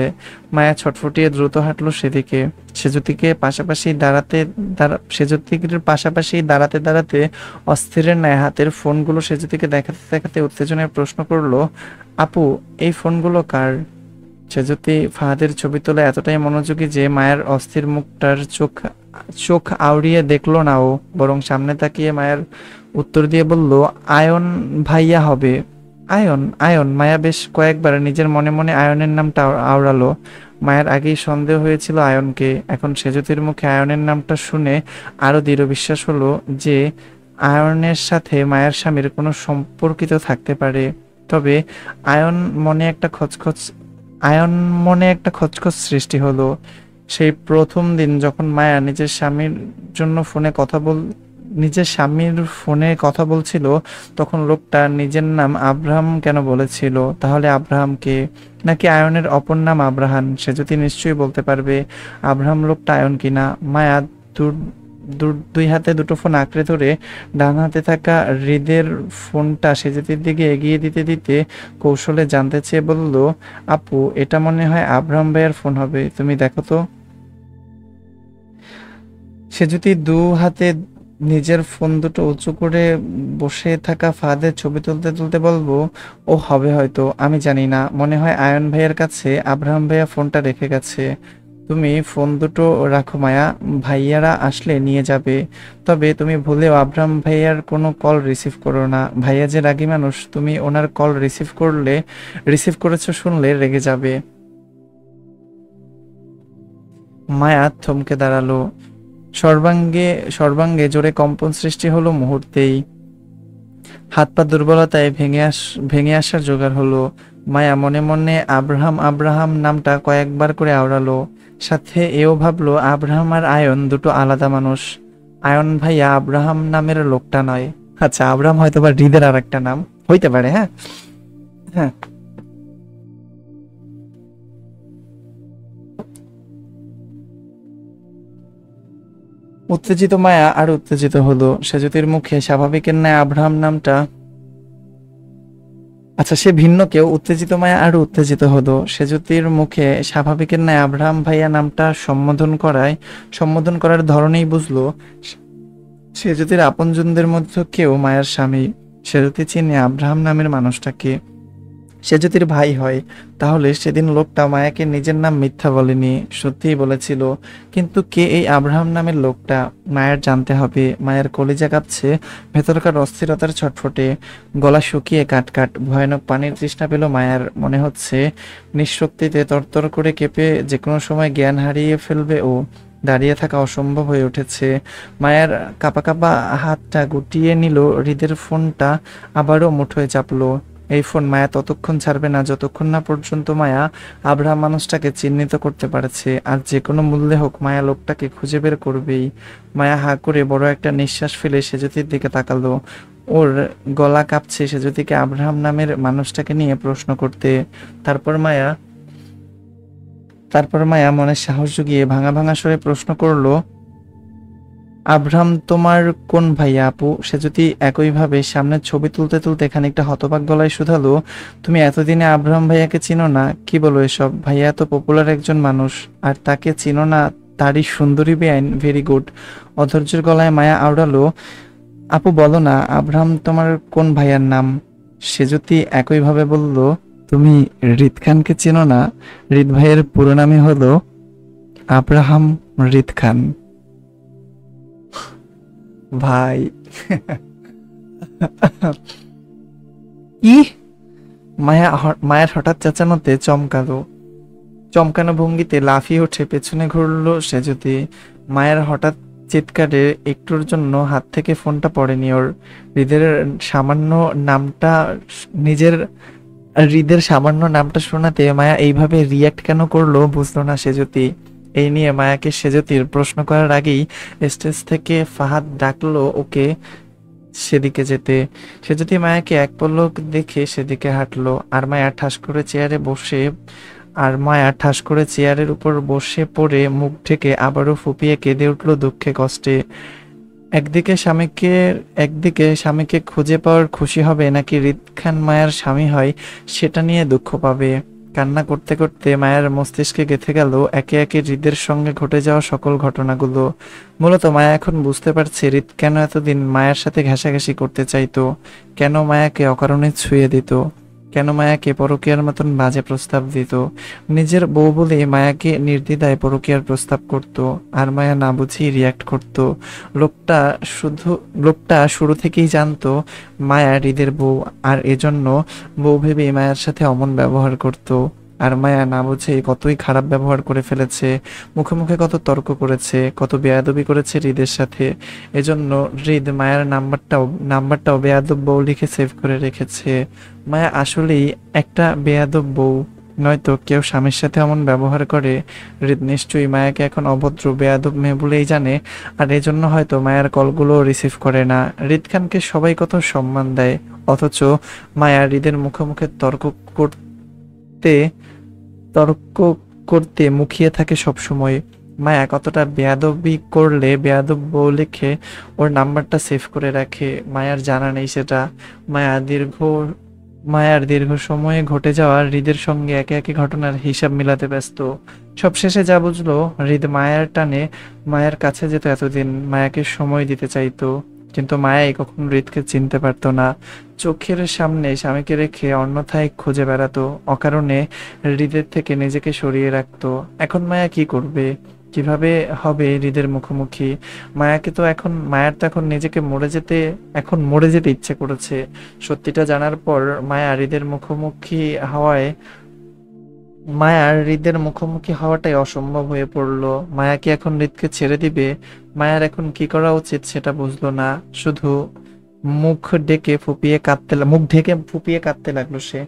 মায়া ছটফটিয়ে দ্রুত হাঁটলো সেদিকে। সেজুতির পাশাপাশি দাঁড়াতে দাঁড়াতে অস্থিরের ন্যায় হাতের ফোনগুলো সেজুতিকে দেখাতে দেখাতে উত্তেজনায় প্রশ্ন করলো, আপু, এই ফোনগুলো কার? সেজুতি ফাহাদের ছবি তোলা এতটাই মনোযোগী যে মায়ের অস্থির মুখটার চোখ চোখ আউড়িয়ে দেখলো না ও, বরং সামনে তাকিয়ে মায়ের উত্তর দিয়ে বলল, আয়ন ভাইয়া হবে। আয়ন? আয়ন? মায়া বেশ কয়েকবার নিজের মনে মনে আয়নের নামটা আওড়ালো। মায়ের আগেই সন্দেহ হয়েছিল আয়নকে, এখন সেজুতির মুখে আয়নের নামটা শুনে আরো দৃঢ় বিশ্বাস হলো যে আয়নের সাথে মায়ের স্বামীর কোনো সম্পর্কিত থাকতে পারে। তবে আয়ন মনে একটা খচখচ আয়ন মনে একটা খচখচ সৃষ্টি হলো। সেই প্রথম দিন যখন মায়া নিজের স্বামীর ফোনে কথা বলছিল, তখন লোকটা নিজের নাম আব্রাহাম কেন বলেছিল? তাহলে আব্রাহাম কে? নাকি আয়নের অপর নাম আব্রাহান? সে যদি নিশ্চয়ই বলতে পারবে আব্রাহাম লোকটা আয়ন কিনা। মায়া দূর দুই হাতে দুটো ফোন আঁকড়ে ধরে ডান হাতে থাকা হৃদের ফোনটা সেজুতির দিকে এগিয়ে দিতে দিতে কৌশলে জানতে চেয়ে বলল, আপু, এটা মনে হয় আব্রাহাম ভাইয়ার ফোন হবে, তুমি দেখো তো। সেজুতি দু হাতে নিজের ফোন দুটো উঁচু করে বসে থাকা ফাহাদের ছবি তুলতে তুলতে বলবো, ও হবে হয়তো, আমি জানি না, মনে হয় আয়ন ভাইয়ার কাছে আব্রাহাম ভাইয়া ফোনটা রেখে গেছে। তুমি ফোন দুটো রাখো মায়া, ভাইয়ারা আসলে নিয়ে যাবে। তবে তুমি ভুলেও আব্রাহাম ভাইয়ার কোনো কল রিসিভ করো না। ভাইয়া যে রাগী মানুষ, তুমি ওনার কল রিসিভ করেছো শুনলে রেগে যাবে। মায়া থমকে দাঁড়ালো। সর্বাঙ্গে সর্বাঙ্গে জোরে কম্পন সৃষ্টি হলো মুহূর্তেই। হাত পা দুর্বলতায় ভেঙে আসার জোগাড় হলো। মায়া মনে মনে আব্রাহাম আব্রাহাম নামটা কয়েকবার করে আওড়ালো। সাথে এও ভাবলো আব্রাহাম আর আয়ন দুটো আলাদা মানুষ। আয়ন ভাইয়া আব্রাহাম নামের লোকটা নয়। আচ্ছা, আব্রাহাম হয়তো বা হৃদের আর একটা নাম হইতে পারে। হ্যাঁ হ্যাঁ। উত্তেজিত মায়া আর উত্তেজিত হলো। সেজুতির মুখে স্বাভাবিকের ন্যায় আব্রাহাম নামটা, আচ্ছা সে ভিন্ন কেউ। উত্তেজিত মায়া আরো উত্তেজিত হলো। সেজুতির মুখে স্বাভাবিকের ন্যায় আব্রাহাম ভাইয়া নামটা সম্বোধন করার ধরনেই বুঝলো সেজুতির আপনজনদের মধ্যে কেউ মায়ার স্বামী। সেজুতি চিনে আব্রাহাম নামের মানুষটাকে। সে যদি ভাই হয়, তাহলে সেদিন লোকটা মায়াকে নিজের নাম মিথ্যা বলেনি, সত্যিই বলেছিল। কিন্তু কে এই আব্রাহাম নামের লোকটা? মায়ের জানতে হবে। মায়ের কলিজা কাঁপছে, ভেতরকার অস্থিরতার ছটফটে, গলা শুকিয়ে কাটকাট, ভয়ানক পানির তৃষ্ণা পেল মায়ার। মনে হচ্ছে নিঃশক্তিতে তরতর করে কেঁপে যে কোনো সময় জ্ঞান হারিয়ে ফেলবে ও। দাঁড়িয়ে থাকা অসম্ভব হয়ে উঠেছে। মায়ের কাঁপা কাঁপা হাতটা গুটিয়ে নিল হৃদের ফোনটা, আবারও মুঠোয় চাপলো। এই ফোন মায়া ততক্ষণ ছাড়বে না যতক্ষণ না পর্যন্ত মায়া আব্রাহাম মানুষটাকে চিহ্নিত করতে পারছে। আর যে কোনো মূল্যে হোক মায়া লোকটাকে খুঁজে বের করবেই। মায়া হা করে বড় একটা নিঃশ্বাস ফেলে সেজুতির দিকে তাকালো। ওর গলা কাঁপছে সেজুতিকে আব্রাহাম নামের মানুষটাকে নিয়ে প্রশ্ন করতে। তারপর মায়া তারপর মায়া মনে সাহস জুগিয়ে ভাঙা ভাঙা স্বরে প্রশ্ন করলো, আব্রাহাম তোমার কোন ভাইয়া আপু? সে যদি একইভাবে সামনে ছবি তুলতে তুলতে খানিকটা হতবাক গলায় শুধালো, তুমি এতদিনে আব্রাহাম ভাইয়াকে চিনো না? কি বলো এসব? ভাইয়া এত পপুলার একজন মানুষ, আর তাকে চিনো না? তারই সুন্দরী বেআইন, ভেরি গুড। অধৈর্যের গলায় মায়া আওড়ালো, আপু বলো না, আব্রাহাম তোমার কোন ভাইয়ার নাম? সে যদি একইভাবে বলল, তুমি হৃদ খানকে চিনো না? হৃদ ভাইয়ের পুরো নামই হলো আব্রাহাম হৃদ খান। ভাই ই মায়ের হঠাৎ চেঁচানোতে চমকানো ভঙ্গিতে লাফিয়ে উঠে পেছনে ঘুরলো সে। যদি মায়ের হঠাৎ চিৎকারে একটুর জন্য হাত থেকে ফোনটা পড়েনি ওর। হৃদের সামান্য নামটা নিজের হৃদের সামান্য নামটা শোনাতে মায়া এইভাবে রিয়াক্ট কেন করলো বুঝলো না সেজুতি। এই নিয়ে মায়াকে সেজুতির প্রশ্ন করার আগেই স্টেজ থেকে ফাহাদ ডাকলো ওকে সেদিকে যেতে। সেজুতি মায়াকে এক পলক দেখে সেদিকে হাঁটলো। আর মায়া ঠাস করে চেয়ারে বসে আর মায়া ঠাস করে চেয়ারের উপর বসে পড়ে মুখ ঢেকে আবারও ফুপিয়ে কেঁদে উঠল দুঃখে কষ্টে। একদিকে স্বামীকে একদিকে স্বামীকে খুঁজে পাওয়ার খুশি হবে, নাকি হৃদ খান মায়ার স্বামী হয় সেটা নিয়ে দুঃখ পাবে। কান্না করতে করতে মায়ার মস্তিষ্কে গেঁথে গেল একে একে হৃদের সঙ্গে ঘটে যাওয়া সকল ঘটনাগুলো। মূলত মায়া এখন বুঝতে পারছে হৃদ কেন এতদিন মায়ার সাথে ঘেঁষাঘেঁষি করতে চাইতো, কেন মায়াকে অকারণে ছুঁয়ে দিত, কেন মায়াকে পরকীয়ার মতন বাজে প্রস্তাব দিত। নিজের বউ বলে মায়াকে নির্দ্বিধায় পরকীয়ার প্রস্তাব করত, আর মায়া না বুঝেই রিয়াক্ট করত। লোকটা শুধু লোকটা শুরু থেকেই জানতো মায়া হৃদের বউ, আর এজন্য বউ ভেবে মায়ের সাথে অমন ব্যবহার করত। আর মায়া না বুঝে কতই খারাপ ব্যবহার করে ফেলেছে, মুখে মুখে কত তর্ক করেছে, কত বেয়াদবি করেছে হৃদের সাথে। এজন্য হৃদ মায়ের নাম্বারটাও বেয়াদব বউ লিখে সেভ করে রেখেছে। মায়া আসলেই একটা বেয়াদব বউ, নয়তো কেউ স্বামীর সাথে এমন ব্যবহার করে। হৃদ নিশ্চয়ই মায়াকে এখন অভদ্র বেয়াদব মেয়ে বলেই জানে, আর এজন্য হয়তো মায়ের কলগুলো রিসিভ করে না। হৃদ খানকে সবাই কত সম্মান দেয়, অথচ মায়া হৃদের মুখে মুখে তর্ক করতে মুখিয়ে থাকে সবসময়। মায়া কতটা বেয়াদবি করলে বেয়াদব বউ লিখে ওর নাম্বারটা সেভ করে রাখে, মায়ার জানা নেই সেটা। মায়া দীর্ঘ মায়ার দীর্ঘ সময়ে ঘটে যাওয়া হৃদের সঙ্গে একে একে ঘটনার হিসাব মিলাতে ব্যস্ত। সবশেষে যা বুঝলো, হৃদ মায়ার টানে মায়ের কাছে যেত এতদিন, মায়াকে সময় দিতে চাইতো, কিন্তু মায়াই কখনো হৃদকে চিনতে পারতো না। চোখের সামনে স্বামীকে রেখে অন্যথায় খুঁজে বেড়াতো, অকারণে হৃদের থেকে নিজেকে সরিয়ে রাখতো। এখন মায়া কি করবে, কিভাবে হবে হৃদের মুখোমুখি? মায়ার তো এখন নিজেকে মরে যেতে ইচ্ছে করেছে। সত্যিটা জানার পর মায়ার হৃদের মুখোমুখি হওয়াটাই অসম্ভব হয়ে পড়লো। মায়া কি এখন হৃদকে ছেড়ে দিবে? মায়ার এখন কি করা উচিত সেটা বুঝলো না, শুধু মুখ ঢেকে ফুপিয়ে কাঁদতে লাগলো সে।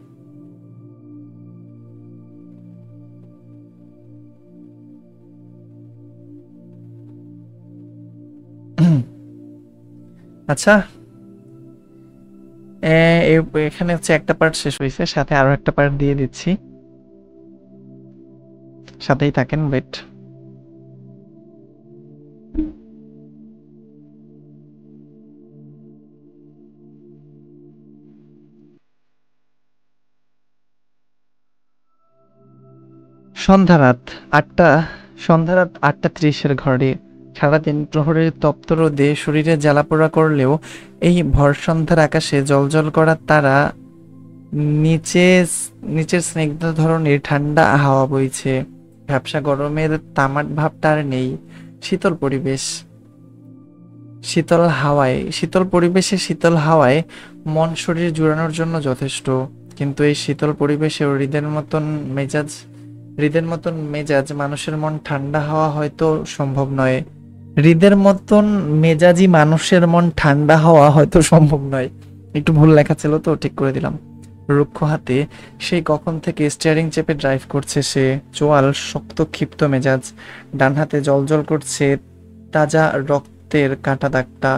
আচ্ছা, এখানে হচ্ছে একটা পার্ট শেষ হয়েছে, সাথে আরো একটা পার্ট দিয়ে দিচ্ছি, সাথেই থাকেন, ওয়েট। সন্ধ্যা রাত আটটা সন্ধ্যা রাত 8:30 ঘরে। সারাদিন প্রহরের তপ্ত রোদে শরীরে জ্বালাপোড়া করলেও এই ভর সন্ধ্যার আকাশে জ্বলজ্বল করা তারা, নিচে নিচের স্নিগ্ধ ধরনের ঠান্ডা হাওয়া বইছে। ভ্যাপসা গরমের তামাট ভাবটা আর নেই। শীতল পরিবেশ, শীতল পরিবেশে শীতল হাওয়ায় মন শরীর জুড়ানোর জন্য যথেষ্ট। কিন্তু এই শীতল পরিবেশেও হৃদের মতন মেজাজ মানুষের মন ঠান্ডা হওয়া হয়তো সম্ভব নয়। হৃদের মতন মেজাজি মানুষের মন ঠান্ডা হওয়া হয়তো সম্ভব নয়। একটু ভুল লেখা ছিল তো, ঠিক করে দিলাম। রুক্ষ হাতে সেই কখন থেকে স্টিয়ারিং চেপে ড্রাইভ করছে সে, চোয়াল শক্ত ক্ষিপ্ত মেজাজ, ডান হাতে জ্বলজ্বল করছে তাজা রক্তের কাটা দাগটা।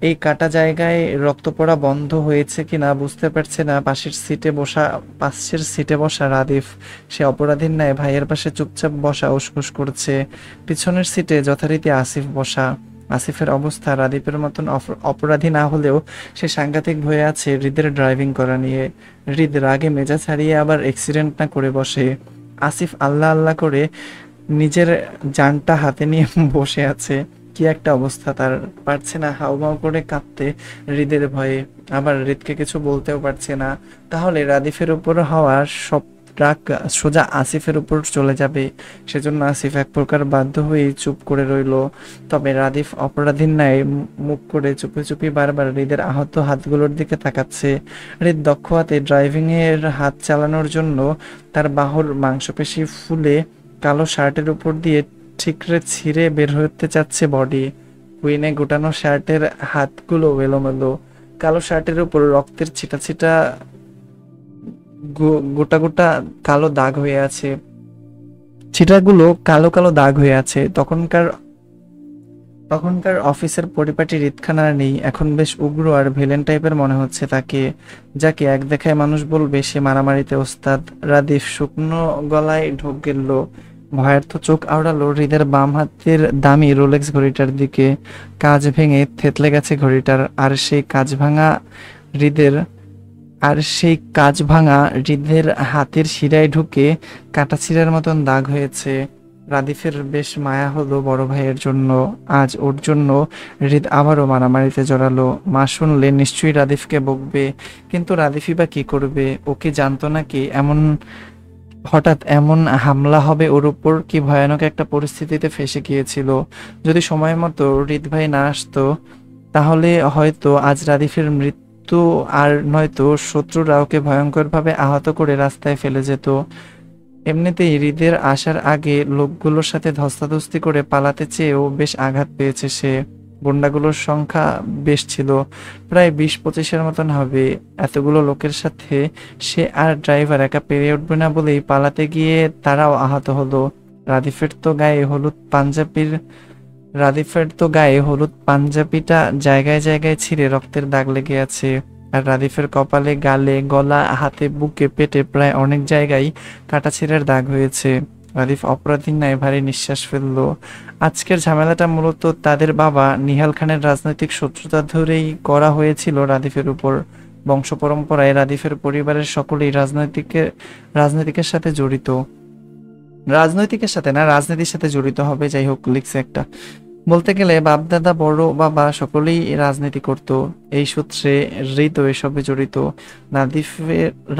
এই কাটা জায়গায় রক্ত পড়া বন্ধ হয়েছে কিনা বুঝতে পারছে না পাশের সিটে বসা রাদিফ। সে অপরাধীর ন্যায় ভাইয়ের পাশে চুপচাপ বসা উসখুস করছে। পিছনের সিটে যথারীতি আসিফ বসা। আসিফের অবস্থা রাদীপের মতন অপরাধী না হলেও সে সাংঘাতিক ভয়ে আছে হৃদের ড্রাইভিং করা নিয়ে। হৃদ রাগে মেজাজ হারিয়ে আবার অ্যাক্সিডেন্ট না করে বসে। আসিফ আল্লাহ আল্লাহ করে নিজের জানটা হাতে নিয়ে বসে আছে। কি একটা অবস্থা তার, পারছে না হাউমাউ করে কাঁদতে হৃদের ভয়ে, আবার হৃদকে কিছু বলতেও পারছে না। তাহলে রাদিফের উপর হওয়া সব রাগ সোজা আসিফের উপর চলে যাবে। সেজন্য আসিফ এক প্রকার বাধ্য হয়ে চুপ করে রইল। তবে রাদিফ অপরাধীর ন্যায় মুখ করে চুপি চুপি বারবার হৃদের আহত হাতগুলোর দিকে তাকাচ্ছে। হৃদ দক্ষ হাতে ড্রাইভিং এর হাত চালানোর জন্য তার বাহুর মাংসপেশি ফুলে কালো শার্টের উপর দিয়ে ঠিকরে ছিঁড়ে বের হতে চাচ্ছে বডি। কুইনে গোটানো শার্টের হাতগুলো এলোমেলো, কালো শার্টের উপর রক্তের ছিটা ছিটা গোটা গোটা কালো দাগ হয়ে আছে। ছিটাগুলো কালো কালো দাগ হয়ে আছে। তখনকার অফিসের পরিপাটি হৃদখানা আর নেই, এখন বেশ উগ্র আর ভিলেন টাইপের মনে হচ্ছে তাকে, যাকে এক দেখায় মানুষ বলবে সে মারামারিতে ওস্তাদ। রাদিফ শুকনো গলায় ঢোক গেল, ভয়ার্থ চোখ আওড়ালো হৃদের বাম হাতের দামি রোলেক্স ঘড়িটার দিকে। কাঁচ ভেঙে থেতলে গেছে ঘড়িটার, হৃদের সেই কাঁচ ভাঙা হৃদের হাতের শিরায় ঢুকে কাটাছিঁড়ার মতন দাগ হয়েছে। রাদিফের বেশ মায়া হলো বড় ভাইয়ের জন্য। আজ ওর জন্য হৃদ আবারও মারামারিতে জড়ালো। মা শুনলে নিশ্চয়ই রাদিফকে বকবে, কিন্তু রাদিফই বা কি করবে? ওকে জানতো নাকি হঠাৎ এমন হামলা হবে ওর উপর? কি ভয়ানক একটা পরিস্থিতিতে ফেঁসে গিয়েছিল। যদি সময় মতো হৃদ ভাই না আসতো, তাহলে হয়তো আজ রাদিফের মৃত্যু, আর নয়তো শত্রুরা ওকে ভয়ঙ্করভাবে আহত করে রাস্তায় ফেলে যেত। এমনিতেই হৃদের আসার আগে লোকগুলোর সাথে ধস্তাধস্তি করে পালাতে চেয়েও বেশ আঘাত পেয়েছে সে। গুন্ডাগুলোর সংখ্যা বেশ ছিল, প্রায় 20-25-এর মতন হবে। এতগুলো লোকের সাথে সে আর ড্রাইভার একা পেরে উঠবে না বলেই পালাতে গিয়ে তারাও আহত হলো। রাদিফের তো গায়ে হলুদ পাঞ্জাবির রাদিফের তো গায়ে হলুদ পাঞ্জাবিটা জায়গায় জায়গায় ছিঁড়ে রক্তের দাগ লেগে আছে। আর রাদিফের কপালে, গালে, গলা, হাতে, বুকে, পেটে প্রায় অনেক জায়গায় কাটাছিঁড়ার দাগ হয়েছে। রাদিফ অপরাধীর ন্যায় ভারী নিঃশ্বাস ফেলল। আজকের ঝামেলাটা মূলত তাদের বাবা নিহাল খানের রাজনৈতিক শত্রুতা ধরেই করা হয়েছিল রাদিফের উপর। বংশ পরম্পরায় রাদিফের পরিবারের সকলেই রাজনীতিকের সাথে জড়িত। রাজনৈতিকের সাথে না, রাজনীতির সাথে জড়িত হবে। যাই হোক, লিখছে একটা। বলতে গেলে বাপদাদা, বড় বাবা সকলেই রাজনীতি করত। এই সূত্রে হৃদ এসবে জড়িত।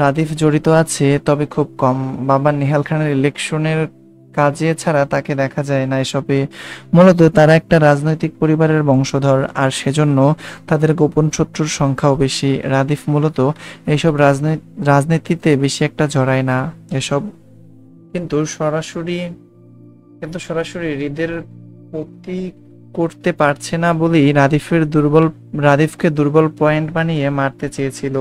রাদিফ জড়িত আছে, তবে খুব কম। বাবা নিহাল খানের ইলেকশনের কাজে ছাড়া তাকে দেখা যায় না এসবে। মূলত তারা একটা রাজনৈতিক পরিবারের বংশধর, আর সেজন্য তাদের গোপন শত্রুর সংখ্যাও বেশি। রাদিফ মূলত এইসব রাজনীতিতে বেশি একটা জড়ায় না এসব। কিন্তু সরাসরি হৃদের ক্ষতি করতে পারছে না বলেই রাদিফকে দুর্বল পয়েন্ট বানিয়ে মারতে চেয়েছিল।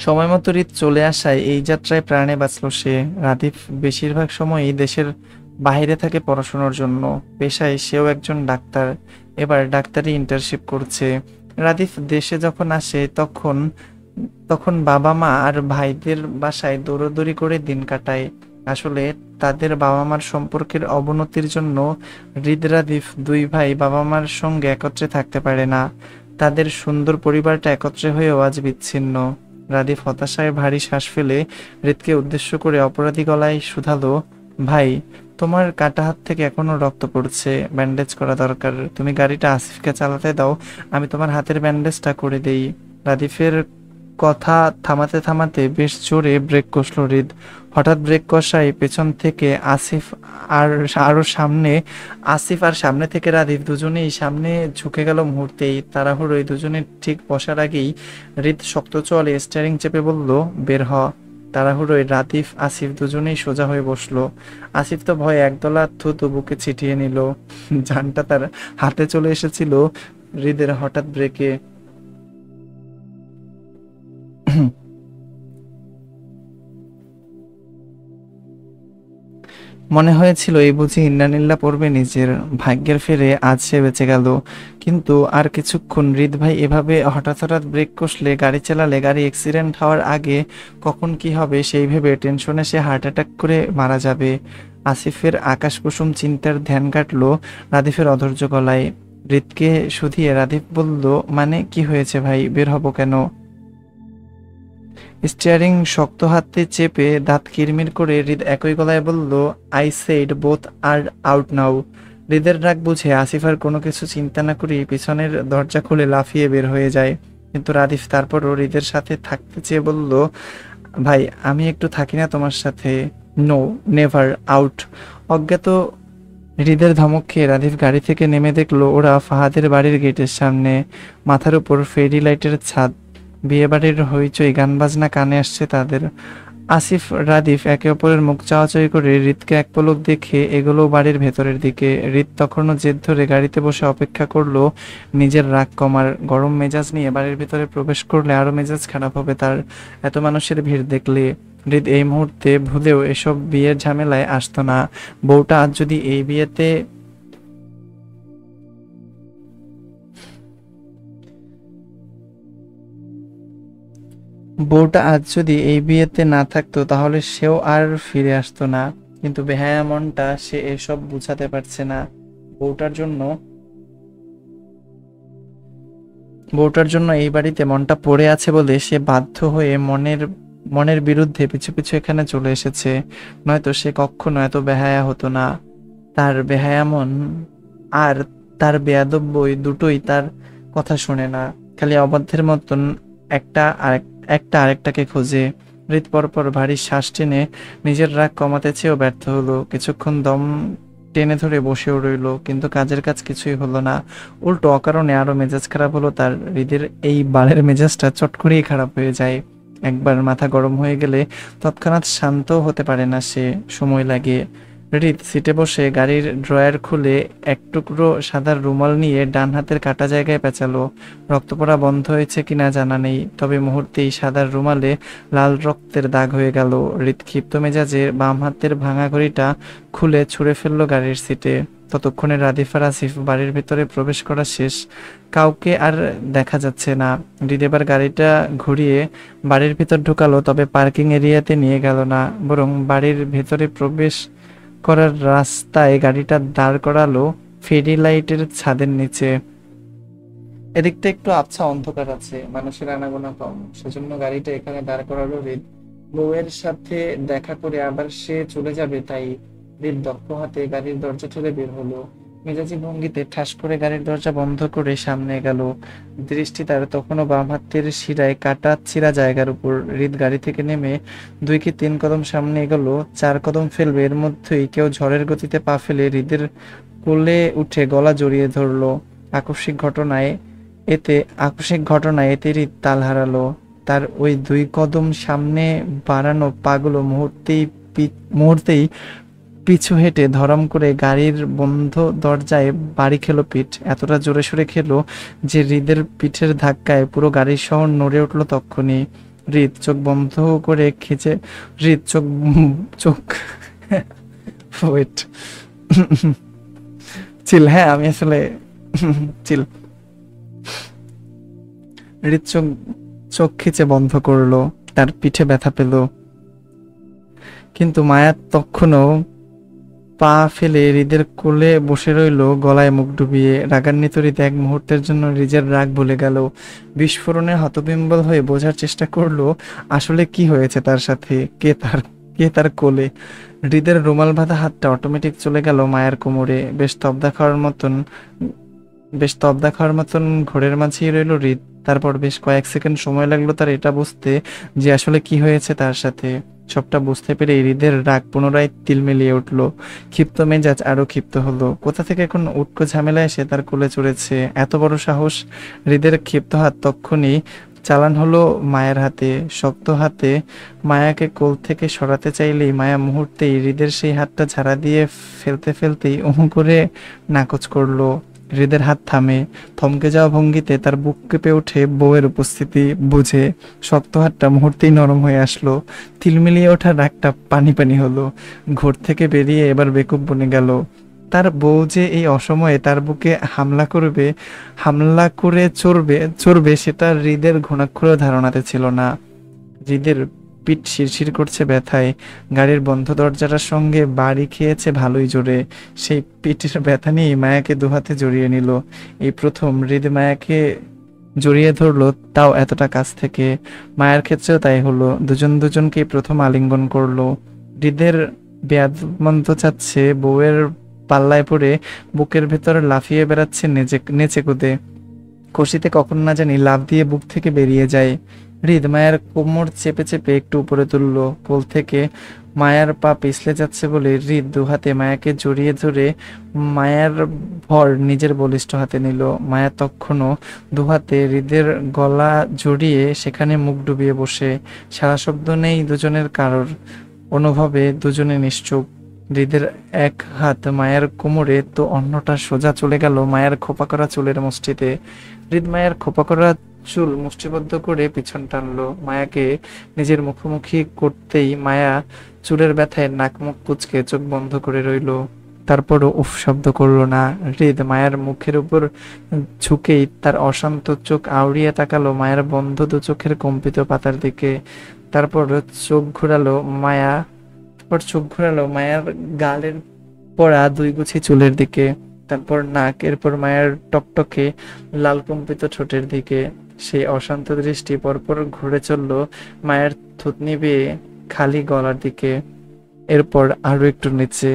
সময় মতো হৃদ চলে আসায় এই যাত্রায় প্রাণে বাঁচল সে। রাদিফ বেশিরভাগ সময়ই দেশের বাইরে থাকে পড়াশোনার জন্য। পেশায় সেও একজন ডাক্তার, এবার ডাক্তারি ইন্টার্নশিপ করছে। রাদিফ দেশে যখন আসে তখন তখন বাবা মা আর ভাইদের বাসায় দৌড়াদৌড়ি করে দিন কাটায়। আসলে তাদের বাবা মার সম্পর্কের অবনতির জন্য হৃদ রাদিফ দুই ভাই বাবা মার সঙ্গে একত্রে থাকতে পারে না। তাদের সুন্দর পরিবারটা একত্রে হয়েও আজ বিচ্ছিন্ন। রাদিফ হতাশায় ভারী শ্বাস ফেলে হৃদকে উদ্দেশ্য করে অপরাধী গলায় শুধালো, ভাই, তোমার কাটা হাত থেকে এখনো রক্ত পড়ছে, ব্যান্ডেজ করা দরকার। তুমি গাড়িটা আসিফকে চালাতে দাও, আমি তোমার হাতের ব্যান্ডেজটা করে দেই। রাদিফের কথা থামাতে থামাতে বেশ জোরে ব্রেক কষল হৃদ। হঠাৎ ব্রেক কষায় পেছন থেকে আসিফ আর সামনে থেকে রাদিফ দুজনেই সামনে ঝুঁকে গেল মুহূর্তেই। তাড়াহুড়োয় দুজনে ঠিক বসার আগেই হৃদ শক্ত চলে স্টিয়ারিং চেপে বলল, বের হ। তাড়াহুড়োয় রাদিফ আসিফ দুজনেই সোজা হয়ে বসলো। আসিফ তো ভয়ে একদলা থুতু বুকে ছিটিয়ে নিল। জানটা তার হাতে চলে এসেছিল হৃদের হঠাৎ ব্রেকে। মনে হয়েছিল এই বুঝি ইন্নানিল্লাহ পড়বে নিজের ভাগ্যের ফেরে আজ সে বেঁচে গেল। কিন্তু আর কিছুক্ষণ হৃদ ভাই এভাবে হঠাৎ হঠাৎ ব্রেক কষলে, গাড়ি চালালে, গাড়ি অ্যাক্সিডেন্ট হওয়ার আগে কখন কি হবে সেই ভেবে টেনশনে সে হার্ট অ্যাটাক করে মারা যাবে। আসিফের আকাশকুসুম চিন্তার ধ্যান কাটলো রাদিফের অধৈর্য গলায়। হৃদকে শুধিয়ে রাদিফ বলল, মানে কি হয়েছে ভাই, বের হব কেন? স্টিয়ারিং শক্ত হাতে চেপে দাঁত কিরমির করে হৃদ একই গলায় বলল, I said both are out now. হৃদের রাগ বুঝে আসিফ আর কোনো কিছু চিন্তা না করেই পিছনের দরজা খুলে লাফিয়ে বের হয়ে যায়। কিন্তু রাদিফ তারপরও হৃদের সাথে থাকতে চেয়ে বলল, ভাই, আমি একটু থাকি না তোমার সাথে? No, never, out. অজ্ঞাত হৃদের ধমক খেয়ে রাদিফ গাড়ি থেকে নেমে দেখলো ওরা ফাহাদের বাড়ির গেটের সামনে। মাথার উপর ফেরি লাইটের ছাদ, বিয়েবাড়ির হইচই, গান বাজনা কানে আসছে তাদের। আসিফ রাদিফ একে অপরের মুখ চাওয়াচাই করে হৃদকে এক পলক দেখে এগোলো বাড়ির ভেতরের দিকে। হৃদ তখনও জেদ ধরে গাড়িতে বসে অপেক্ষা করলো নিজের রাগ কমার। গরম মেজাজ নিয়ে বাড়ির ভেতরে প্রবেশ করলে আরো মেজাজ খারাপ হবে তার, এত মানুষের ভিড় দেখলে। হৃদ এই মুহূর্তে ভুলেও এসব বিয়ের ঝামেলায় আসতো না। বউটা আজ যদি এই বিয়েতে বউটা আজ যদি এই বিয়েতে না থাকতো তাহলে সেও আর ফিরে আসতো না। কিন্তু বেহায়া মনটা সে এসব বুঝাতে পারছে না। বউটার জন্য বউটার জন্য এই বাড়িতে মনটা পড়ে আছে বলে সে বাধ্য হয়ে মনের মনের বিরুদ্ধে পিছু পিছু এখানে চলে এসেছে। নয়তো সে কখনো এত বেহায়া হতো না। তার বেহায়া মন আর তার বেয়াদব বই দুটোই তার কথা শোনে না, খালি অবাধ্যের মতন একটা আরেক একটা আরেকটাকে খোঁজে। হৃদ পরপর ভারী শ্বাস টেনে নিজের রাগ কমাতে চেয়েও ব্যর্থ হলো। কিছুক্ষণ দম টেনে ধরে বসেও রইলো, কিন্তু কাজের কাজ কিছুই হলো না। উল্টো অকারণে আরো মেজাজ খারাপ হলো তার। হৃদের এই বালের মেজাজটা চট করেই খারাপ হয়ে যায়। একবার মাথা গরম হয়ে গেলে তৎক্ষণাৎ শান্ত হতে পারে না সে, সময় লাগে। হৃদ সিটে বসে গাড়ির ড্রয়ার খুলে এক টুকরো সাদা রুমাল নিয়ে ডান হাতের কাটা জায়গায় পেঁচালো। রক্ত পড়া বন্ধ হয়েছে কিনা জানা নেই, তবে মুহূর্তেই সাদা রুমালে লাল রক্তের দাগ হয়ে গেল। হৃদ ক্ষিপ্ত মেজাজে বাম হাতের ভাঙা ঘড়িটা খুলে ছুঁড়ে ফেললো গাড়ির সিটে। ততক্ষণে রাদিফার আসিফ বাড়ির ভেতরে প্রবেশ করা শেষ। কাউকে আর দেখা যাচ্ছে না। হৃদ এবার গাড়িটা ঘুরিয়ে বাড়ির ভিতর ঢুকালো, তবে পার্কিং এরিয়াতে নিয়ে গেল না, বরং বাড়ির ভেতরে প্রবেশ করার রাস্তায় গাড়িটা দাঁড় করালো ফেরি লাইটের ছাদের নিচে। এদিকটা একটু আবছা অন্ধকার আছে, মানুষের আনাগোনা কম, সেজন্য গাড়িটা এখানে দাঁড় করালো হৃদ। বউয়ের সাথে দেখা করে আবার সে চলে যাবে তাই। হৃদ দক্ষ হাতে গাড়ির দরজা ঠেলে বের হলো। মেজাজি ভঙ্গিতে ঠাস করে গাড়ির দরজা বন্ধ করে সামনে গেল। দৃষ্টি তার তখনও বাম হাতের শিরায় কাটা ছিঁড়া জায়গার উপর। হৃদ গাড়ি থেকে নেমে 2 কি 3 কদম সামনে এগোলো। 4 কদম ফেলবে এর মধ্যেই কেউ ঝড়ের গতিতে পা ফেলে হৃদের কোলে উঠে গলা জড়িয়ে ধরলো। আকস্মিক ঘটনায় এতে আকস্মিক ঘটনায় এতে হৃদ তাল হারালো। তার ওই 2 কদম সামনে বাড়ানো পাগুলো মুহূর্তেই পিছু হেঁটে ধরম করে গাড়ির বন্ধ দরজায় বাড়ি খেলো পিঠ। এতটা জোরে সোরে খেলো যে হৃদের পিঠের ধাক্কায় পুরো গাড়ির শহর নড়ে উঠলো তক্ষুনি। হৃদ চোখ বন্ধ করে খিচে হৃদ চোখ চোখ ওয়েট চিল, হ্যাঁ আমি আসলে চিল। হৃদ চোখ চোখ খিচে বন্ধ করলো। তার পিঠে ব্যথা পেল, কিন্তু মায়া তখনও পা ফেলে হৃদের কোলে বসে রইল, গলায় মুখ ডুবিয়ে। রাগান্বিত হৃদ এক মুহূর্তের জন্য নিজের রাগ ভুলে গেল। বিস্ফোরণে হতবিম্বল হয়ে বোঝার চেষ্টা করলো আসলে কি হয়েছে তার সাথে, কে তার কোলে। হৃদের রুমাল বাঁধা হাতটা অটোমেটিক চলে গেল মায়ের কোমরে। বেশ তবদা খাওয়ার মতন ঘোরের মাঝেই রইল হৃদ। তারপর বেশ কয়েক সেকেন্ড সময় লাগলো তার এটা বুঝতে যে আসলে কি হয়েছে তার সাথে। সবটা বুঝতে পেরে হৃদের রাগ পুনরায় তিলমিলিয়ে উঠল। ক্ষিপ্ত মেজাজ আরো ক্ষিপ্ত হলো। কোথা থেকে এখন উটকো ঝামেলা এসে তার কোলে চড়েছে, এত বড় সাহস! হৃদের ক্ষিপ্ত হাত তক্ষুনি চালান হলো মায়ের হাতে, শক্ত হাতে। মায়াকে কোল থেকে সরাতে চাইলেই মায়া মুহূর্তেই হৃদের সেই হাতটা ঝাড়া দিয়ে ফেলতে ফেলতেই করে নাকচ করলো। হৃদের হাত থামে। থমকে যাওয়া ভঙ্গিতে তার বুক কেঁপে ওঠে বউয়ের উপস্থিতি বুঝে। শক্ত হাতটা মুহূর্তেই নরম হয়ে আসলো। তিলমিলিয়ে ওঠা রাগটা পানি পানি হলো। ঘর থেকে বেরিয়ে এবার বেকুব বনে গেল। তার বউ যে এই অসময়ে তার বুকে হামলা করে চড়বে সেটা হৃদের ঘুণাক্ষরেও ধারণাতে ছিল না। হৃদের পিঠ শিরশির করছে ব্যথায়। গাড়ির বন্ধ দরজাটার সঙ্গে বাড়ি খেয়েছে ভালোই জোরে। সেই পিঠের ব্যথা নিয়েই মায়াকে দুহাতে জড়িয়ে নিল। এই প্রথম হৃদ মায়াকে জড়িয়ে ধরলো, তাও এতটা কাছ থেকে। মায়ের ক্ষেত্রেও তাই হলো, দুজনকেই প্রথম আলিঙ্গন করলো। হৃদের বেয়াদমন্ত চাচ্ছে বউয়ের পাল্লায় পড়ে বুকের ভেতর লাফিয়ে বেড়াচ্ছে নেচে কুদে। খুশিতে কখন না জানি লাফ দিয়ে বুক থেকে বেরিয়ে যায়। হৃদ মায়ের কোমর চেপে চেপে একটু উপরে তুললো। কোল থেকে মায়ার পা পিছলে যাচ্ছে বলে হৃদ দুহাতে মায়াকে জড়িয়ে ধরে মায়ার ভর নিজের বলিষ্ঠ হাতে নিল। মায়া তখনও দুহাতে হৃদের গলা জড়িয়ে সেখানে মুখ ডুবিয়ে বসে। সারা শব্দ নেই দুজনের কারোর। অনুভবে দুজনে নিশ্চুপ। হৃদের এক হাত মায়ের কোমরে তো অন্যটা সোজা চলে গেল মায়ের খোপা করা চুলের মুষ্টিতে। হৃদ মায়ের খোপা করা চুল মুষ্টিবদ্ধ করে পিছন টানলো। মায়াকে নিজের মুখোমুখি করতেই মায়া চুলের ব্যথায় নাক মুখ কুঁচকে চোখ বন্ধ করে রইল। তারপরও উফ শব্দ করলো না। হৃদ মায়ার মুখের উপর ঝুঁকেই তার অশান্ত চোখ আউড়িয়ে তাকালো মায়ের বন্ধ দু চোখের কম্পিত পাতার দিকে। তারপর চোখ ঘোরালো মায়া চোখ ঘোরালো মায়ের গালের পড়া দুই গুছি চুলের দিকে, তারপর নাক, এরপর মায়ের টকটকে লাল কম্পিত ঠোঁটের দিকে। সেই অশান্ত দৃষ্টি পরপর ঘুরে চলল মায়ের থুতনি বেয়ে খালি গলার দিকে, এরপর আরো একটু নিচে।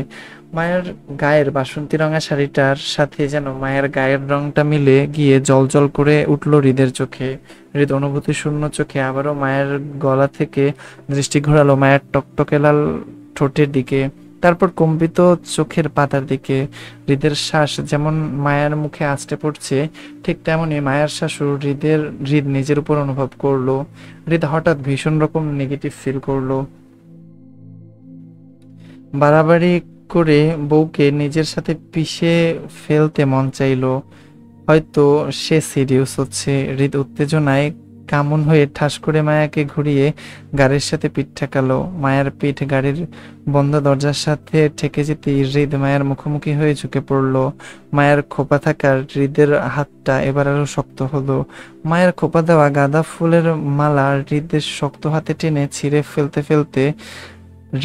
মায়ের গায়ের বাসন্তী রঙা শাড়িটার সাথে যেন মায়ের গায়ের রংটা মিলে গিয়ে জল করে উঠল হৃদের চোখে। হৃদ অনুভূতি শূন্য চোখে আবারও মায়ের গলা থেকে দৃষ্টি ঘোরালো মায়ের টকটকে লাল ঠোঁটের দিকে, তারপর কম্পিত চোখের পাতার দিকে। হৃদের শ্বাস যেমন মায়ের মুখে আঁচড়ে পড়ছে, ঠিক তেমনি মায়ের শ্বাসও হৃদ নিজের উপর অনুভব করলো। হৃদ হঠাৎ ভীষণ রকম নেগেটিভ ফিল করলো। বাড়াবাড়ি করে বউকে নিজের সাথে পিষে ফেলতে মন চাইলো। হয়তো সে সিরিয়াস হচ্ছে। হৃদ উত্তেজনায় কামুন হয়ে ঠাস করে মায়াকে ঘুরিয়ে গাড়ির সাথে পিঠ ঠেকালো। মায়ের পিঠ গাড়ির বন্ধ দরজার সাথে ঠেকে যেতেই হৃদ মায়ের মুখোমুখি হয়ে ঝুঁকে পড়ল। মায়ের খোপা থাকা হৃদের হাতটা এবার আরো শক্ত হলো। মায়ের খোপা দেওয়া গাঁদা ফুলের মালা হৃদের শক্ত হাতে টেনে ছিঁড়ে ফেলতে ফেলতে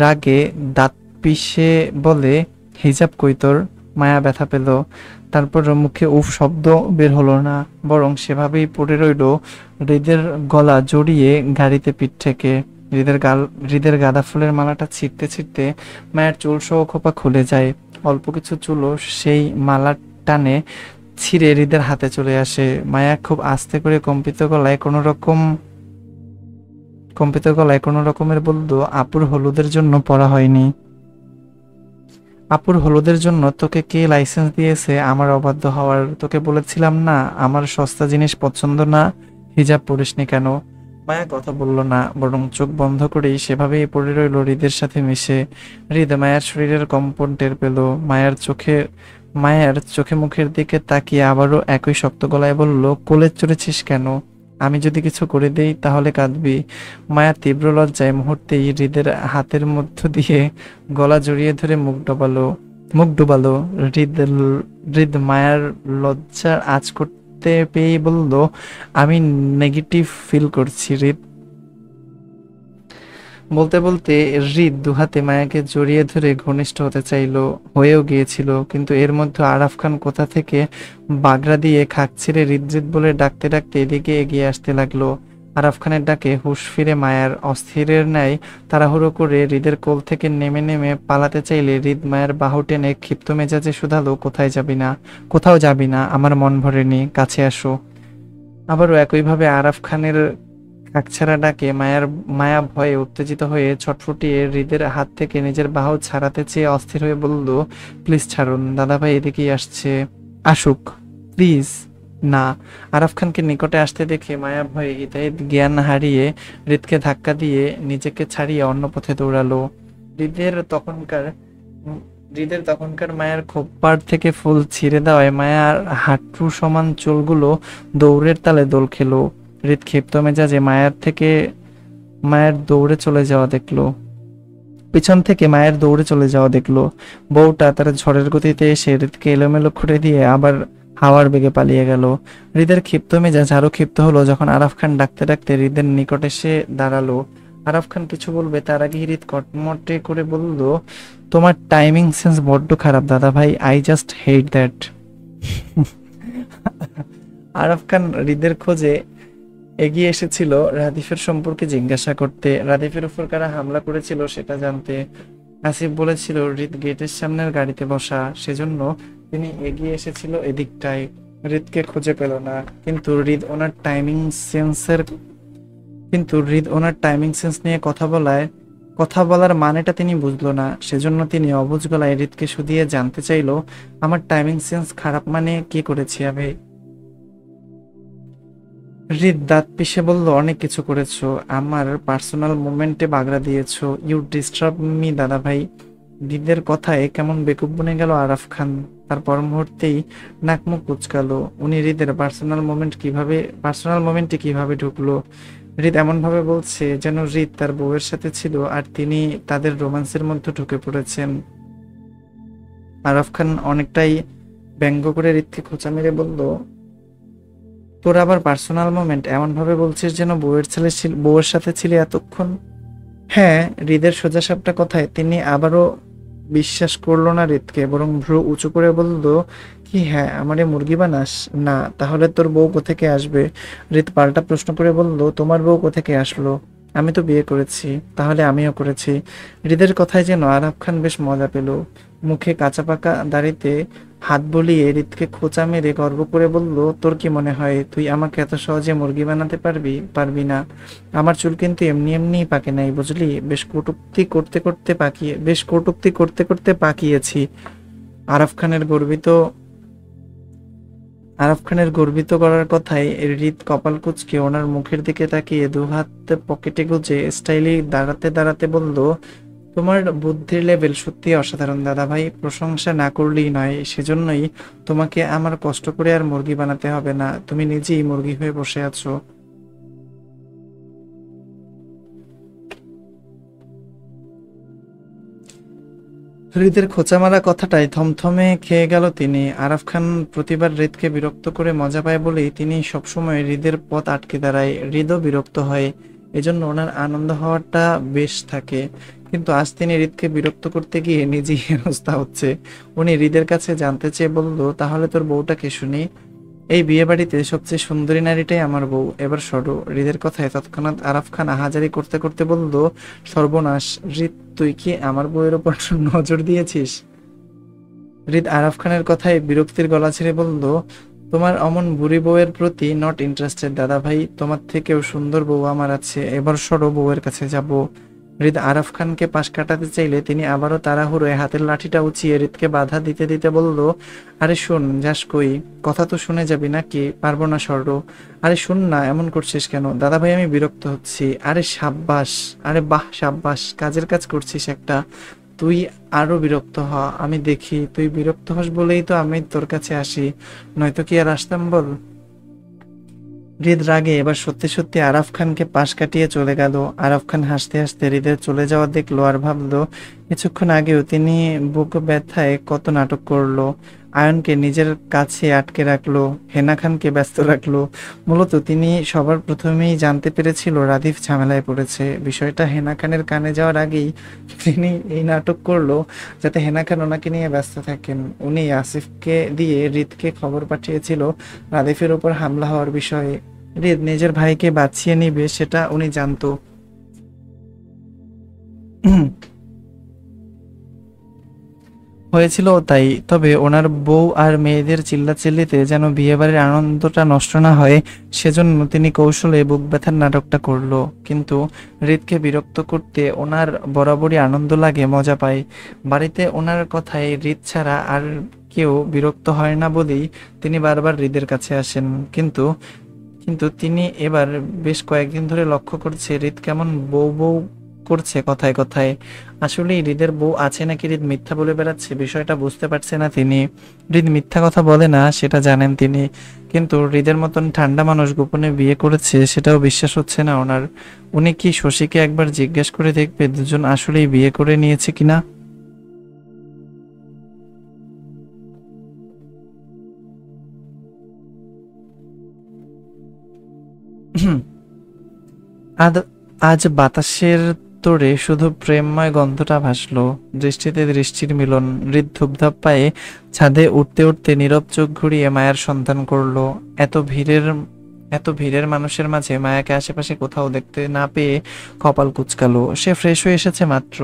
রাগে দাঁত পিষে বলে, হিজাব কই তোর? মায়া ব্যথা পেল। তারপর মুখে উফ শব্দ বের হলো না, বরং সেভাবেই পড়ে রইল হৃদের গলা জড়িয়ে গাড়িতে পিঠ থেকে। হৃদের গাঁদা ফুলের মালাটা ছিঁড়তে ছিঁড়তে মায়ের চুল সহ খোপা খুলে যায়। অল্প কিছু চুলও সেই মালার টানে ছিঁড়ে হৃদের হাতে চলে আসে। মায়া খুব আস্তে করে কম্পিত গলায় কোনো রকমের বলল, আপুর হলুদের জন্য পড়া হয়নি। আপুর হলুদের জন্য তোকে কে লাইসেন্স দিয়েছে আমার অবাধ্য হওয়ার? তোকে বলেছিলাম না আমার সস্তা জিনিস পছন্দ না, হিজাব পরিসনি কেন? মায়া কথা বলল না, বরং চোখ বন্ধ করেই সেভাবেই পড়ে রইল হৃদের সাথে মিশে। হৃদ মায়ের শরীরের কম্পন টের পেল। মায়ের চোখে মুখের দিকে তাকিয়ে আবারও একই শক্ত গলায় বলল, কোলে চড়েছিস কেন? আমি যদি কিছু করে দেই তাহলে কাঁদবি। মায়া তীব্র লজ্জায় মুহূর্তেই হৃদের হাতের মধ্য দিয়ে গলা জড়িয়ে ধরে মুখ ডুবালো। হৃদ মায়ার লজ্জার আঁচ করতে পেয়ে বলল, আমি নেগেটিভ ফিল করছি হৃদ। বলতে বলতে হৃদ দুহাতে মায়াকে জড়িয়ে ধরে ঘনিষ্ঠ হতে হয়েও গিয়েছিল, কিন্তু এর মধ্যে আরাফ খান কোথা থেকে বাগড়া দিয়ে খাক ছেড়ে হৃদ বলে ডাকতে ডাকতে এদিকে এগিয়ে আসতে লাগলো। আরাফ খানের ডাকে হুঁশ ফিরে মায়ার অস্থিরের ন্যায় তাড়াহুড়ো করে হৃদের কোল থেকে নেমে নেমে পালাতে চাইলে হৃদ মায়ের বাহু টেনে ক্ষিপ্ত মেজাজে শুধালো, কোথাও যাবি না, আমার মন ভরেনি, কাছে আসো। আবারও একইভাবে আরাফ খানের কাকছাড়া ডাকে মায়া ভয়ে উত্তেজিত হয়ে ছটফটিয়ে হৃদের হাত থেকে নিজের বাহু ছাড়াতে চেয়ে অস্থির হয়ে বলল, প্লিজ ছাড়ুন, দাদাভাই এদিকেই আসুক প্লিজ। না। আরাফ খানকে নিকটে আসতে দেখে মায়া ভয়ে হিতাহিত জ্ঞান হারিয়ে হৃদকে ধাক্কা দিয়ে নিজেকে ছাড়িয়ে অন্য পথে দৌড়ালো। হৃদের তখনকার মায়ের খোপ্পার থেকে ফুল ছিঁড়ে দেওয়ায় মায়ার হাঁটু সমান চুলগুলো দৌড়ের তালে দোল খেলো। হৃদ ক্ষিপ্ত মেজাজে মায়ের দৌড়ে চলে যাওয়া দেখলো। পিছন থেকে মায়ের দৌড়ে চলে যাওয়া দেখলো। বউটা তার ঝড়ের গতিতে এসে হৃদকে এলোমেলো করে দিয়ে আবার হাওয়ার বেগে পালিয়ে গেল। হৃদের ক্ষিপ্ত মেজাজ আরো ক্ষিপ্ত হলো যখন আরাফ খান ডাকতে ডাকতে হৃদের নিকট এসে দাঁড়ালো। আরাফ খান কিছু বলবে তার আগে হৃদ কটমটে করে বলল, তোমার টাইমিং সেন্স বড্ড খারাপ দাদা ভাই, I just hate that. Araf Khan হৃদের খোঁজে এগিয়ে এসেছিল রাদিফের সম্পর্কে জিজ্ঞাসা করতে, রাদিফের উপর কারা হামলা করেছিল সেটা জানতে। আসিফ বলেছিল হৃদ গেটের সামনের গাড়িতে বসা, সেজন্য তিনি এগিয়ে এসেছিল এদিকটায়। হৃদকে খুঁজে পেল না, কিন্তু হৃদ ওনার টাইমিং সেন্স নিয়ে কথা বলার মানেটা তিনি বুঝলো না। সেজন্য তিনি অবুঝ গলায় হৃদকে শুধিয়ে জানতে চাইলো, আমার টাইমিং সেন্স খারাপ মানে কি করেছি আমি? হৃদ দাঁত পিষে বলল, অনেক কিছু করেছো, আমার পার্সোনাল মোমেন্টে বাগড়া দিয়েছো, ইউ ডিস্টার্ব মি দাদা ভাই। হৃদের কথায় কেমন বেকুব বনে গেল আরাফ খান। তারপর মুহূর্তেই নাক মুখ কুচকালো। উনি হৃদের পার্সোনাল মোমেন্টে কিভাবে ঢুকলো। হৃদ এমন ভাবে বলছে যেন হৃদ তার বউয়ের সাথে ছিল আর তিনি তাদের রোমান্সের মধ্যে ঢুকে পড়েছেন। আরফ খান অনেকটাই ব্যঙ্গ করে হৃদকে খোঁচা মেরে বলল, তোর আবার পার্সোনাল মোমেন্ট এমন ভাবে বলছিস যেন বউয়ের সাথে ছিলে এতক্ষণ। হ্যাঁ, হৃদের সোজাসাপটা কথায় তিনি আবারও বিশ্বাস করলো না হৃদকে, বরং ভ্রু উঁচু করে বলল, কি হ্যাঁ আমারে মুরগি বানাস? না, তাহলে তোর বউ কোত্থেকে আসবে? হৃদ পাল্টা প্রশ্ন করে বলল, তোমার বউ কোত্থেকে আসলো? আমি তো বিয়ে করেছি। তাহলে আমিও করেছি। হৃদের কথায় যেন আরাফ খান বেশ মজা পেল। মুখে কাঁচা পাকা দাড়িতে হাত বলিয়ে হৃদকে খোঁচা মেরে গর্ব করে বলল, তোর কি মনে হয় তুই আমাকে এত সহজে মুরগি বানাতে পারবি? পারবি না। আমার চুল কিন্তু এমনি এমনিই পাকে নাই, বুঝলি? বেশ কটূক্তি করতে করতে পাকিয়েছি। আরাফ খানের গর্বিত আরাফ খানের গর্বিত করার কথায় হৃদ কপাল কুঁচকে ওনার মুখের দিকে তাকিয়ে দুহাত পকেটে গুজে স্টাইলি দাঁড়াতে দাঁড়াতে বলল, তোমার বুদ্ধির লেভেল সত্যি অসাধারণ দাদা ভাই, প্রশংসা না করলেই নয়। সেজন্যই তোমাকে আমার কষ্ট করে আর মুরগি বানাতে হবে না, তুমি নিজেই মুরগি হয়ে বসে আছো। হৃদের খোঁচা মারা কথাটায় থমথমে খেয়ে গেল তিনি। আরাফ খান প্রতিবার হৃদকে বিরক্ত করে মজা পায় বলেই তিনি সবসময় হৃদের পথ আটকে দাঁড়ায়। হৃদও বিরক্ত হয়, এজন্য ওনার আনন্দ হওয়াটা বেশ থাকে। কিন্তু আজ তিনি হৃদকে বিরক্ত করতে গিয়ে নিজেই হেনস্থা হচ্ছে। উনি হৃদের কাছে জানতে চেয়ে বলল, তাহলে তোর বউটাকে শুনি। এই বিয়ে বাড়িতে সবচেয়ে সুন্দরী নারীটাই আমার বউ, এবার সরো। হৃদের কথায় তৎক্ষণাৎ আরাফ খান আহাজারি করতে করতে বলল, সর্বনাশ হৃদ, তুই কি আমার বউয়ের ওপর নজর দিয়েছিস? হৃদ আরাফ খানের কথায় বিরক্তির গলা ছেড়ে বলল, তোমার অমন বুড়ি বউয়ের প্রতি নট ইন্টারেস্টেড দাদা ভাই, তোমার থেকেও সুন্দর বউ আমার আছে, এবার সরো, বউয়ের কাছে যাব। হৃদ আরাফ খানকে পাশ কাটাতে চাইলে তিনি আবারও তাড়াহুড়োয় হাতের লাঠিটা উঁচিয়ে হৃদকে বাধা দিতে দিতে বলল, আরে শোন, যাস কই? কথা তো শুনে যাবি নাকি? পারবো না, সরো। আরে শোন না, এমন করছিস কেন? দাদা ভাই আমি বিরক্ত হচ্ছি। আরে সাব্বাস, আরে বাহ সাব্বাস, কাজের কাজ করছিস একটা। তুই আরো বিরক্ত হ, আমি দেখি। তুই বিরক্ত হস বলেই তো আমি তোর কাছে আসি, নয়তো কি আর আসতাম বল? হৃদ রাগে এবার সত্যি সত্যি আরাফ খানকে পাশ কাটিয়ে চলে গেল। আরাফ খান হাসতে হাসতে হৃদের চলে যাওয়া দেখলো আর ভাবলো, কিছুক্ষণ আগেও তিনি বুক ব্যথায় কত নাটক করলো। আয়নকে নিজের কাছে আটকে রাখলো, হেনা খানকে ব্যস্ত রাখলো। মূলত তিনি সবার প্রথমেই জানতে পেরেছিল রাদিফ ঝামেলায় পড়েছে। বিষয়টা হেনা খানের কানে যাওয়ার আগেই তিনি এই নাটক করলো যাতে হেনা খান ওনাকে নিয়ে ব্যস্ত থাকেন। উনি আসিফকে দিয়ে হৃদকে খবর পাঠিয়েছিল রাদিফের উপর হামলা হওয়ার বিষয়ে। হৃদ নিজের ভাইকে বাঁচিয়ে নিবে সেটা উনি জানতো। হয়েছিল তাই। তবে ওনার বউ আর মেয়েদের চিল্লাচিল্লিতে যেন বিয়েবাড়ির আনন্দটা নষ্ট না হয়, সেজন্য তিনি কৌশলে বুক ব্যথার নাটকটা করলো। কিন্তু হৃদকে বিরক্ত করতে ওনার বরাবরই আনন্দ লাগে, মজা পায়। বাড়িতে ওনার কথায় হৃদ ছাড়া আর কেউ বিরক্ত হয় না বলেই তিনি বারবার হৃদের কাছে আসেন। কিন্তু কিন্তু তিনি এবার বেশ কয়েকদিন ধরে লক্ষ্য করছে হৃদ কেমন বউ বউ করছে কথায় কথায়। আসলেই হৃদের বউ আছে নাকি হৃদ মিথ্যা বলে বেড়াচ্ছে, বিষয়টা বুঝতে পারছে না তিনি। হৃদ মিথ্যা কথা বলে না সেটা জানেন তিনি, কিন্তু হৃদের মতন ঠান্ডা মানুষ গোপনে বিয়ে করেছে সেটাও বিশ্বাস হচ্ছে না ওনার। উনি কি শশীকে একবার জিজ্ঞেস করে দেখবে দুজন আসলেই বিয়ে করে নিয়েছে কিনা? আদ আজ বাতাসের তোড়ে শুধু প্রেমময় গন্ধটা ভাসলো। দৃষ্টিতে দৃষ্টির মিলন। হৃদ ধূপধাপ পায়ে ছাদে উঠতে উঠতে নীরব চোখ ঘুরিয়ে মায়ের সন্ধান করলো। এত ভিড়ের মানুষের মাঝে মায়াকে আশেপাশে কোথাও দেখতে না পেয়ে কপাল কুঁচকালো। সে ফ্রেশ হয়ে এসেছে মাত্র,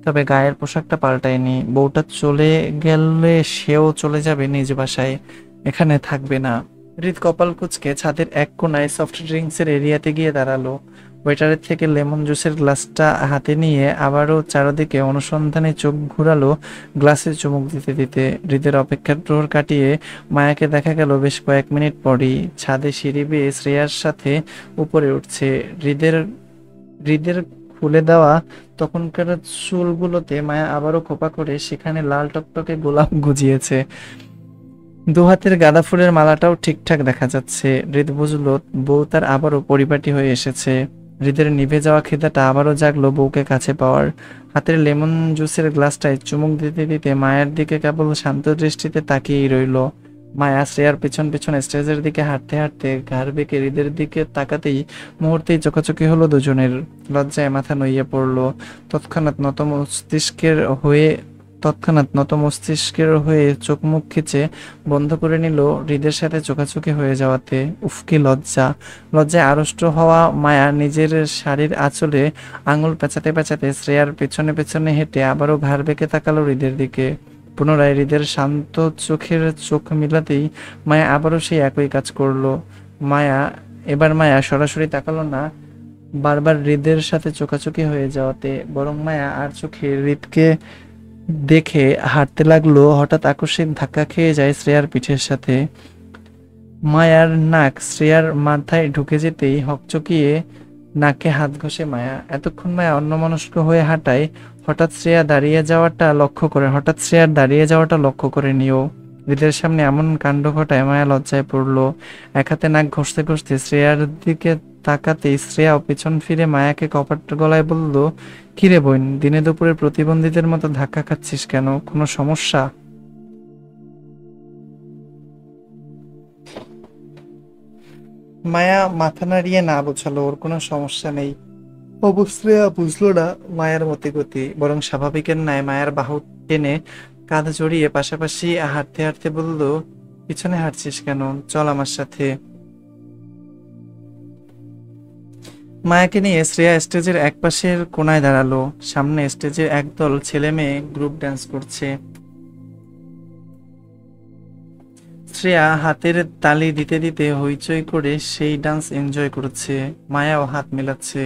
তবে গায়ের পোশাকটা পাল্টায়নি। বউটা চলে গেলে সেও চলে যাবে নিজ বাসায়, এখানে থাকবে না। হৃদ কপাল কুঁচকে ছাদের এক কোনায় সফট ড্রিঙ্কসের এরিয়াতে গিয়ে দাঁড়ালো। ওয়েটারের থেকে লেমন জুসের গ্লাসটা হাতে নিয়ে আবারও চারদিকে অনুসন্ধানে চোখ ঘুরালো, গ্লাসে চুমুক দিতে দিতে। হৃদের অপেক্ষার প্রহর কাটিয়ে মায়াকে দেখা গেল বেশ কয়েক মিনিট পরই ছাদে সিঁড়ি বেয়ে শ্রেয়ার সাথে উপরে উঠছে। হৃদের হৃদের খুলে দেওয়া তখনকার চুলগুলোতে মায়া আবারও খোঁপা করে সেখানে লাল টকটকে গোলাপ গুজিয়েছে। দুহাতের গাঁদা ফুলের মালাটাও ঠিকঠাক দেখা যাচ্ছে। হৃদ বুঝল বউ তার আবারও পরিপাটি হয়ে এসেছে। হৃদের নিভে যাওয়া খিদাটা আবারও জাগলো বউকে কাছে পাওয়ার। হাতের লেমন জুসের গ্লাসটায় চুমুক দিতে দিতে মায়ের দিকে কেবল শান্ত দৃষ্টিতে তাকিয়েই রইল। মায়া শ্রেয়ার পেছন পেছন স্টেজের দিকে হাঁটতে হাঁটতে ঘাড় বেঁকে হৃদের দিকে তাকাতেই মুহূর্তেই চোখাচোখি হলো দুজনের। লজ্জায় মাথা নুইয়ে পড়ল। তৎক্ষণাৎ নত মস্তিষ্কের হয়ে তৎক্ষণাৎ নত মস্তিষ্কের হয়ে চোখ মুখ খিচে বন্ধ করে নিল হৃদের সাথে চোখাচোখি হয়ে যাওয়াতে। উফ কি লজ্জা! লজ্জায় আড়ষ্ট হওয়া মায়া নিজের শাড়ির আঁচলে আঙুল পেঁচাতে পেঁচাতে শ্রেয়ার পেছনে পেছনে হেঁটে আবারও ঘাড় বেঁকে তাকালো হৃদের দিকে। পুনরায় হৃদের শান্ত চোখের চোখ মিলাতেই মায়া আবারও সেই একই কাজ করলো। মায়া সরাসরি তাকালো না বারবার হৃদের সাথে চোখাচোখি হয়ে যাওয়াতে, বরং মায়া আর চোখে হৃদকে দেখে হাঁটতে লাগলো। হঠাৎ আকস্মিক ধাক্কা খেয়ে যায় শ্রেয়ার পিঠের সাথে। মায়ার নাক শ্রেয়ার মাথায় ঢুকে যেতেই হকচকিয়ে নাকে হাত ঘষে মায়া। এতক্ষণ মায়া অন্যমনস্ক হয়ে হাঁটায় হঠাৎ শ্রেয়ার দাঁড়িয়ে যাওয়াটা লক্ষ্য করে নিও। হৃদের সামনে এমন কাণ্ড ঘটায় মায়া লজ্জায় পড়ল। এক হাতে নাক ঘষতে ঘষতে শ্রেয়ার দিকে তাকাতেই শ্রেয়াও পেছন ফিরে মায়াকে কপাট গলায় বলল, কিরে বোন, দিনে দুপুরে প্রতিবন্ধীদের মতো ধাক্কা খাচ্ছিস কেন? কোনো সমস্যা? মায়া মাথা নাড়িয়ে না বোঝালো ওর কোনো সমস্যা নেই। অবশ্রেয়া বুঝলো না মায়ের মতিগতি, বরং স্বাভাবিকের ন্যায় মায়ের বাহু টেনে কাঁধ জড়িয়ে পাশাপাশি হাঁটতে হাঁটতে বলল, পিছনে হাঁটছিস কেন? চল আমার সাথে। মায়াকে নিয়ে শ্রেয়া স্টেজের একপাশের কোনায় দাঁড়ালো। সামনে স্টেজে একদল ছেলে মেয়ে গ্রুপ ডান্স করছে। শ্রেয়া হাতের তালি দিতে দিতে হইচই করে সেই ডান্স এনজয় করছে। মায়াও হাত মেলাচ্ছে,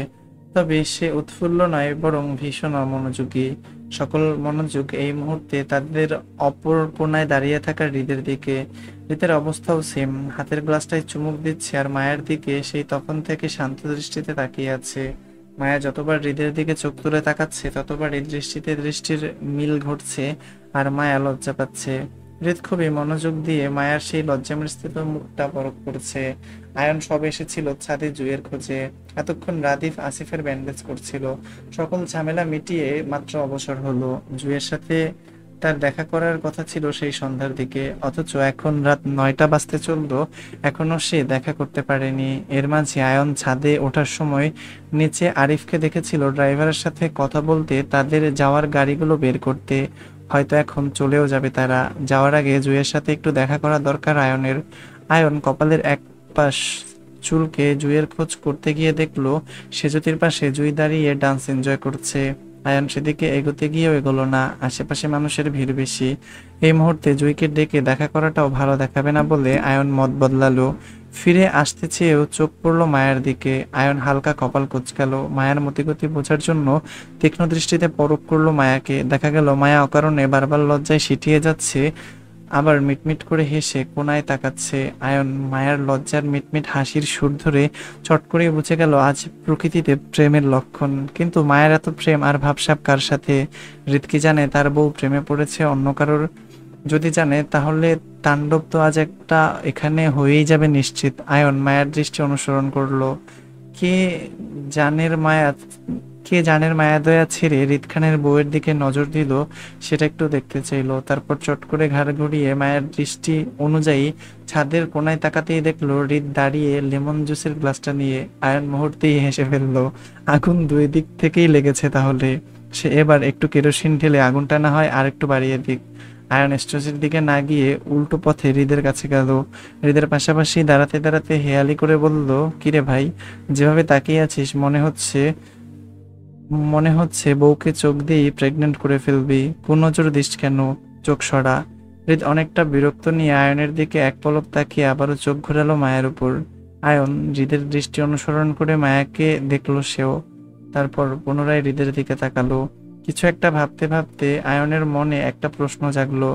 তবে সে উৎফুল্ল নয়, বরং ভীষণ অমনোযোগী। সকল মনোযোগ এই মুহূর্তে তাদের অপর কোণায় দাঁড়িয়ে থাকা হৃদের দিকে। হৃদের অবস্থাও সেম, হাতের গ্লাসটায় চুমুক দিচ্ছে আর মায়ের দিকে সেই তখন থেকে শান্ত দৃষ্টিতে তাকিয়ে আছে। মায়া যতবার হৃদের দিকে চোখ তুলে তাকাচ্ছে ততবার এই দৃষ্টিতে দৃষ্টির মিল ঘটছে আর মায়া লজ্জা পাচ্ছে। হৃদ খুবই মনোযোগ দিয়ে মায়ার সেই লজ্জা মিশ্রিত মুখটা পরখ করছে। আয়ন সবে এসেছিল ছাদে জুয়ের খোঁজে। এতক্ষণ রাদিফ আসিফের ব্যান্ডেজ করছিল। সকল ঝামেলা মিটিয়ে মাত্র অবসর হলো। জুয়ের সাথে তার দেখা করার কথা ছিল সেই সন্ধ্যার দিকে, অথচ এখন রাত 9টা বাজতে চললো, এখনো সে দেখা করতে পারেনি। এর মাঝে আয়ন ছাদে ওঠার সময় নিচে আরিফকে দেখেছিল ড্রাইভারের সাথে কথা বলতে, তাদের যাওয়ার গাড়িগুলো বের করতে। হয়তো এখন চলেও যাবে তারা। যাওয়ার আগে জুয়ের সাথে একটু দেখা করা দরকার আয়নের। আয়ন কপালের এক পাশ চুলকে জুয়ের খোঁজ করতে গিয়ে দেখলো সেজুতির পাশে জুই দাঁড়িয়ে ডান্স এনজয় করছে। আয়ন সেদিকে এগোতে গিয়েও এগোলো না, আশেপাশে মানুষের ভিড় বেশি। এই মুহূর্তে জুইকে ডেকে দেখা করাটাও ভালো দেখাবে না বলে আয়ন মত বদলালো। ফিরে আসতে চেয়েও চোখ পড়লো মায়ের দিকে। আয়ন হালকা কপাল কুঁচকালো। মায়ের মতিগতি বোঝার জন্য তীক্ষ্ণ দৃষ্টিতে পরখ করলো মায়াকে। দেখা গেল মায়া অকারণে বারবার লজ্জায় সিঁটিয়ে যাচ্ছে, আবার মিটমিট করে হেসে কোনায় তাকাচ্ছে। আয়ন মায়ার লজ্জার মিটমিট হাসির সুর ধরে চট করে বুঝে গেল আজ প্রকৃতিতে প্রেমের লক্ষণ। কিন্তু মায়ের এত প্রেম আর ভাবসাব কার সাথে? হৃদ কি জানে তার বউ প্রেমে পড়েছে অন্য কারোর? যদি জানে তাহলে তাণ্ডব তো আজ একটা এখানে হয়েই যাবে নিশ্চিত। আয়ন মায়ের দৃষ্টি অনুসরণ করলো। কে জানের মায়া কে জানের মায়া দয়া ছেড়ে হৃদ খানের বউয়ের দিকে নজর দিল সেটা একটু দেখতে চাইলো। তারপর চট করে ঘাড় ঘুরিয়ে মায়ের দৃষ্টি অনুযায়ী ছাদের কোনায় তাকাতেই দেখলো হৃদ দাঁড়িয়ে লেমন জুসের গ্লাসটা নিয়ে। আয়ন মুহূর্তেই হেসে ফেললো। আগুন দুই দিক থেকেই লেগেছে তাহলে। সে এবার একটু কেরোসিন ঢেলে আগুনটা না হয় আর একটু বাড়িয়ে দিক। আয়ন স্টেজের দিকে না গিয়ে উল্টো পথে হৃদের কাছে গেল। হৃদের পাশাপাশি দাঁড়াতে দাঁড়াতে হেয়ালি করে বলল, কিরে ভাই, যেভাবে তাকিয়ে আছিস মনে হচ্ছে বউকে চোখ দিয়েই প্রেগনেন্ট করে ফেলবি। কোন নজর দিস কেন? চোখ সরা। হৃদ অনেকটা বিরক্ত নিয়ে আয়নের দিকে এক পলক তাকিয়ে আবারও চোখ ঘোরালো মায়ের উপর। আয়ন হৃদের দৃষ্টি অনুসরণ করে মায়াকে দেখলো সেও। তারপর পুনরায় হৃদের দিকে তাকালো। কিছু একটা ভাবতে ভাবতে আয়নের মনে একটা প্রশ্ন জাগলো।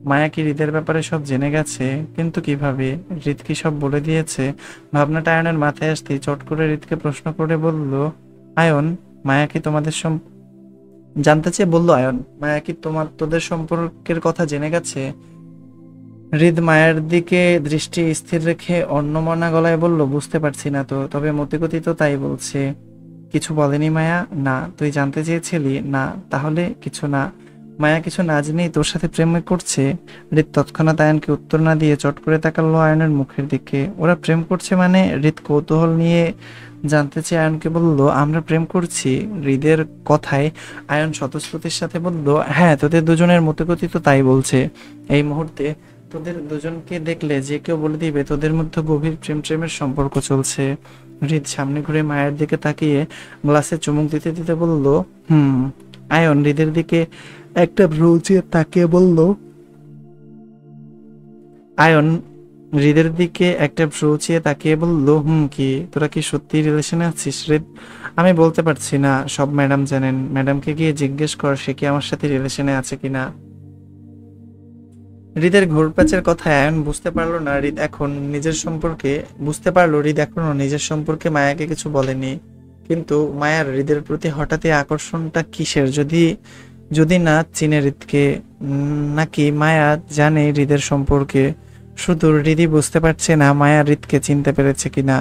মায়া কি হৃদের ব্যাপারে সব জেনে গেছে? কিন্তু কিভাবে? হৃদ কি সব বলে দিয়েছে? ভাবনাটা আয়নের মাথায় আসতেই চট করে হৃদকে প্রশ্ন করে বলল, আয়ন, মায়া কি জানতে চেয়ে বলল আয়ন, মায়া কি তোদের সম্পর্কের কথা জেনে গেছে? হৃদ মায়ের দিকে দৃষ্টি স্থির রেখে অন্যমনা গলায় বলল, বুঝতে পারছি না তো, তবে মতিগতি তো তাই বলছে। কিছু বলেনি মায়া? না। তুই জানতে চেয়েছিলি? না। তাহলে কিছু না। মায়া কিছু না জেনেই তোর সাথে প্রেম করছে? হৃদ তৎক্ষণাৎ আয়নকে উত্তর না দিয়ে চট করে তাকালো আয়নের মুখের দিকে। ওরা প্রেম করছে মানে? হৃদ কৌতূহল নিয়ে জানতে চেয়ে আয়নকে বলল, আমরা প্রেম করছি। হৃদের কথায় আয়ন স্বতঃস্ফূর্তির সাথে বলল, হ্যাঁ, তোদের দুজনের মতগতি তো তাই বলছে। এই মুহূর্তে তোদের দুজনকে দেখলে যে কেউ বলে দিবে তোদের মধ্যে গভীর প্রেমের সম্পর্ক চলছে। হৃদ সামনে ঘুরে মায়ের দিকে তাকিয়ে গ্লাসে চুমুক দিতে দিতে বলল, হুম। আয়ন হৃদের দিকে একটা ভ্রুচিয়ে তাকিয়ে বলল, আয়ন হৃদের দিকে একটা ভ্রুচিয়ে তাকিয়ে বলল, হুম কি? তোরা কি সত্যি রিলেশনে আছিস? হৃদ, আমি বলতে পারছি না, সব ম্যাডাম জানেন। ম্যাডামকে গিয়ে জিজ্ঞেস কর সে কি আমার সাথে রিলেশনে আছে কিনা। হৃদের ঘোরপ্যাচের কথায় আয়ন বুঝতে পারলো না হৃদ এখন নিজের সম্পর্কে বুঝতে পারলো হৃদ এখনো নিজের সম্পর্কে মায়াকে কিছু বলেনি। কিন্তু মায়ার হৃদের প্রতি হঠাৎই আকর্ষণটা কিসের? যদি যদি না চিনে হৃদকে, নাকি মায়া জানে হৃদের সম্পর্কে, শুধু হৃদই বুঝতে পারছে না মায়া হৃদকে চিনতে পেরেছে কিনা।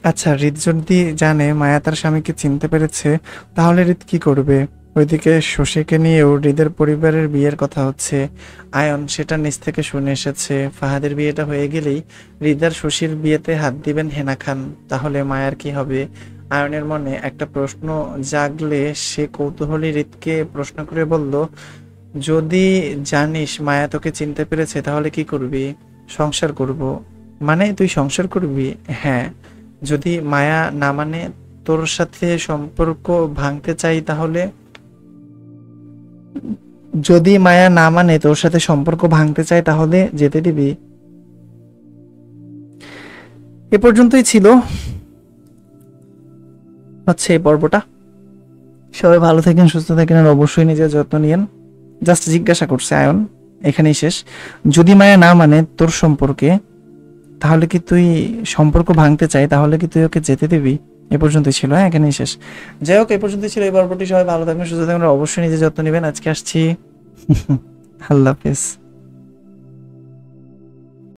আচ্ছা, হৃদ যদি জানে মায়া তার স্বামীকে চিনতে পেরেছে, তাহলে হৃদ কি করবে? ওইদিকে শশীকে নিয়েও হৃদের পরিবারের বিয়ের কথা হচ্ছে। আয়ন সেটা নিজ থেকে শুনে এসেছে। ফাহাদের বিয়েটা হয়ে গেলেই হৃদ আর শশীর বিয়েতে হাত দিবেন হেনা খান। তাহলে মায়ার কি হবে? আয়নের মনে একটা প্রশ্ন জাগলে সে কৌতূহলী হৃদকে প্রশ্ন করে বলল, যদি জানিস মায়া তোকে চিনতে পেরেছে তাহলে কি করবি? সংসার করব। মানে তুই সংসার করবি? হ্যাঁ। যদি মায়া না মানে তোর সাথে সম্পর্ক ভাঙতে চাই তাহলে? যদি মায়া না মানে তোর সাথে সম্পর্ক ভাঙতে চাই তাহলে যেতে দিবি? এ পর্যন্তই ছিল হচ্ছে এই পর্বটা। সবাই ভালো থাকেন, সুস্থ থাকেন, আর অবশ্যই নিজের যত্ন নিয়েন। জাস্ট জিজ্ঞাসা করছে আয়ন, এখানেই শেষ। যদি মায়া না মানে তোর সম্পর্কে, তাহলে কি তুই সম্পর্ক ভাঙতে চাই তাহলে কি তুই ওকে যেতে দিবি? এ পর্যন্তই ছিল, হ্যাঁ, এখানেই শেষ। যাই হোক, এ পর্যন্তই ছিল এই পর্বটি। সবাই ভালো থাকবেন, সুস্থ থাকবেন, আর অবশ্যই নিজের যত্ন নেবেন। আজকে আসছি। আল্লাহ হাফেজ।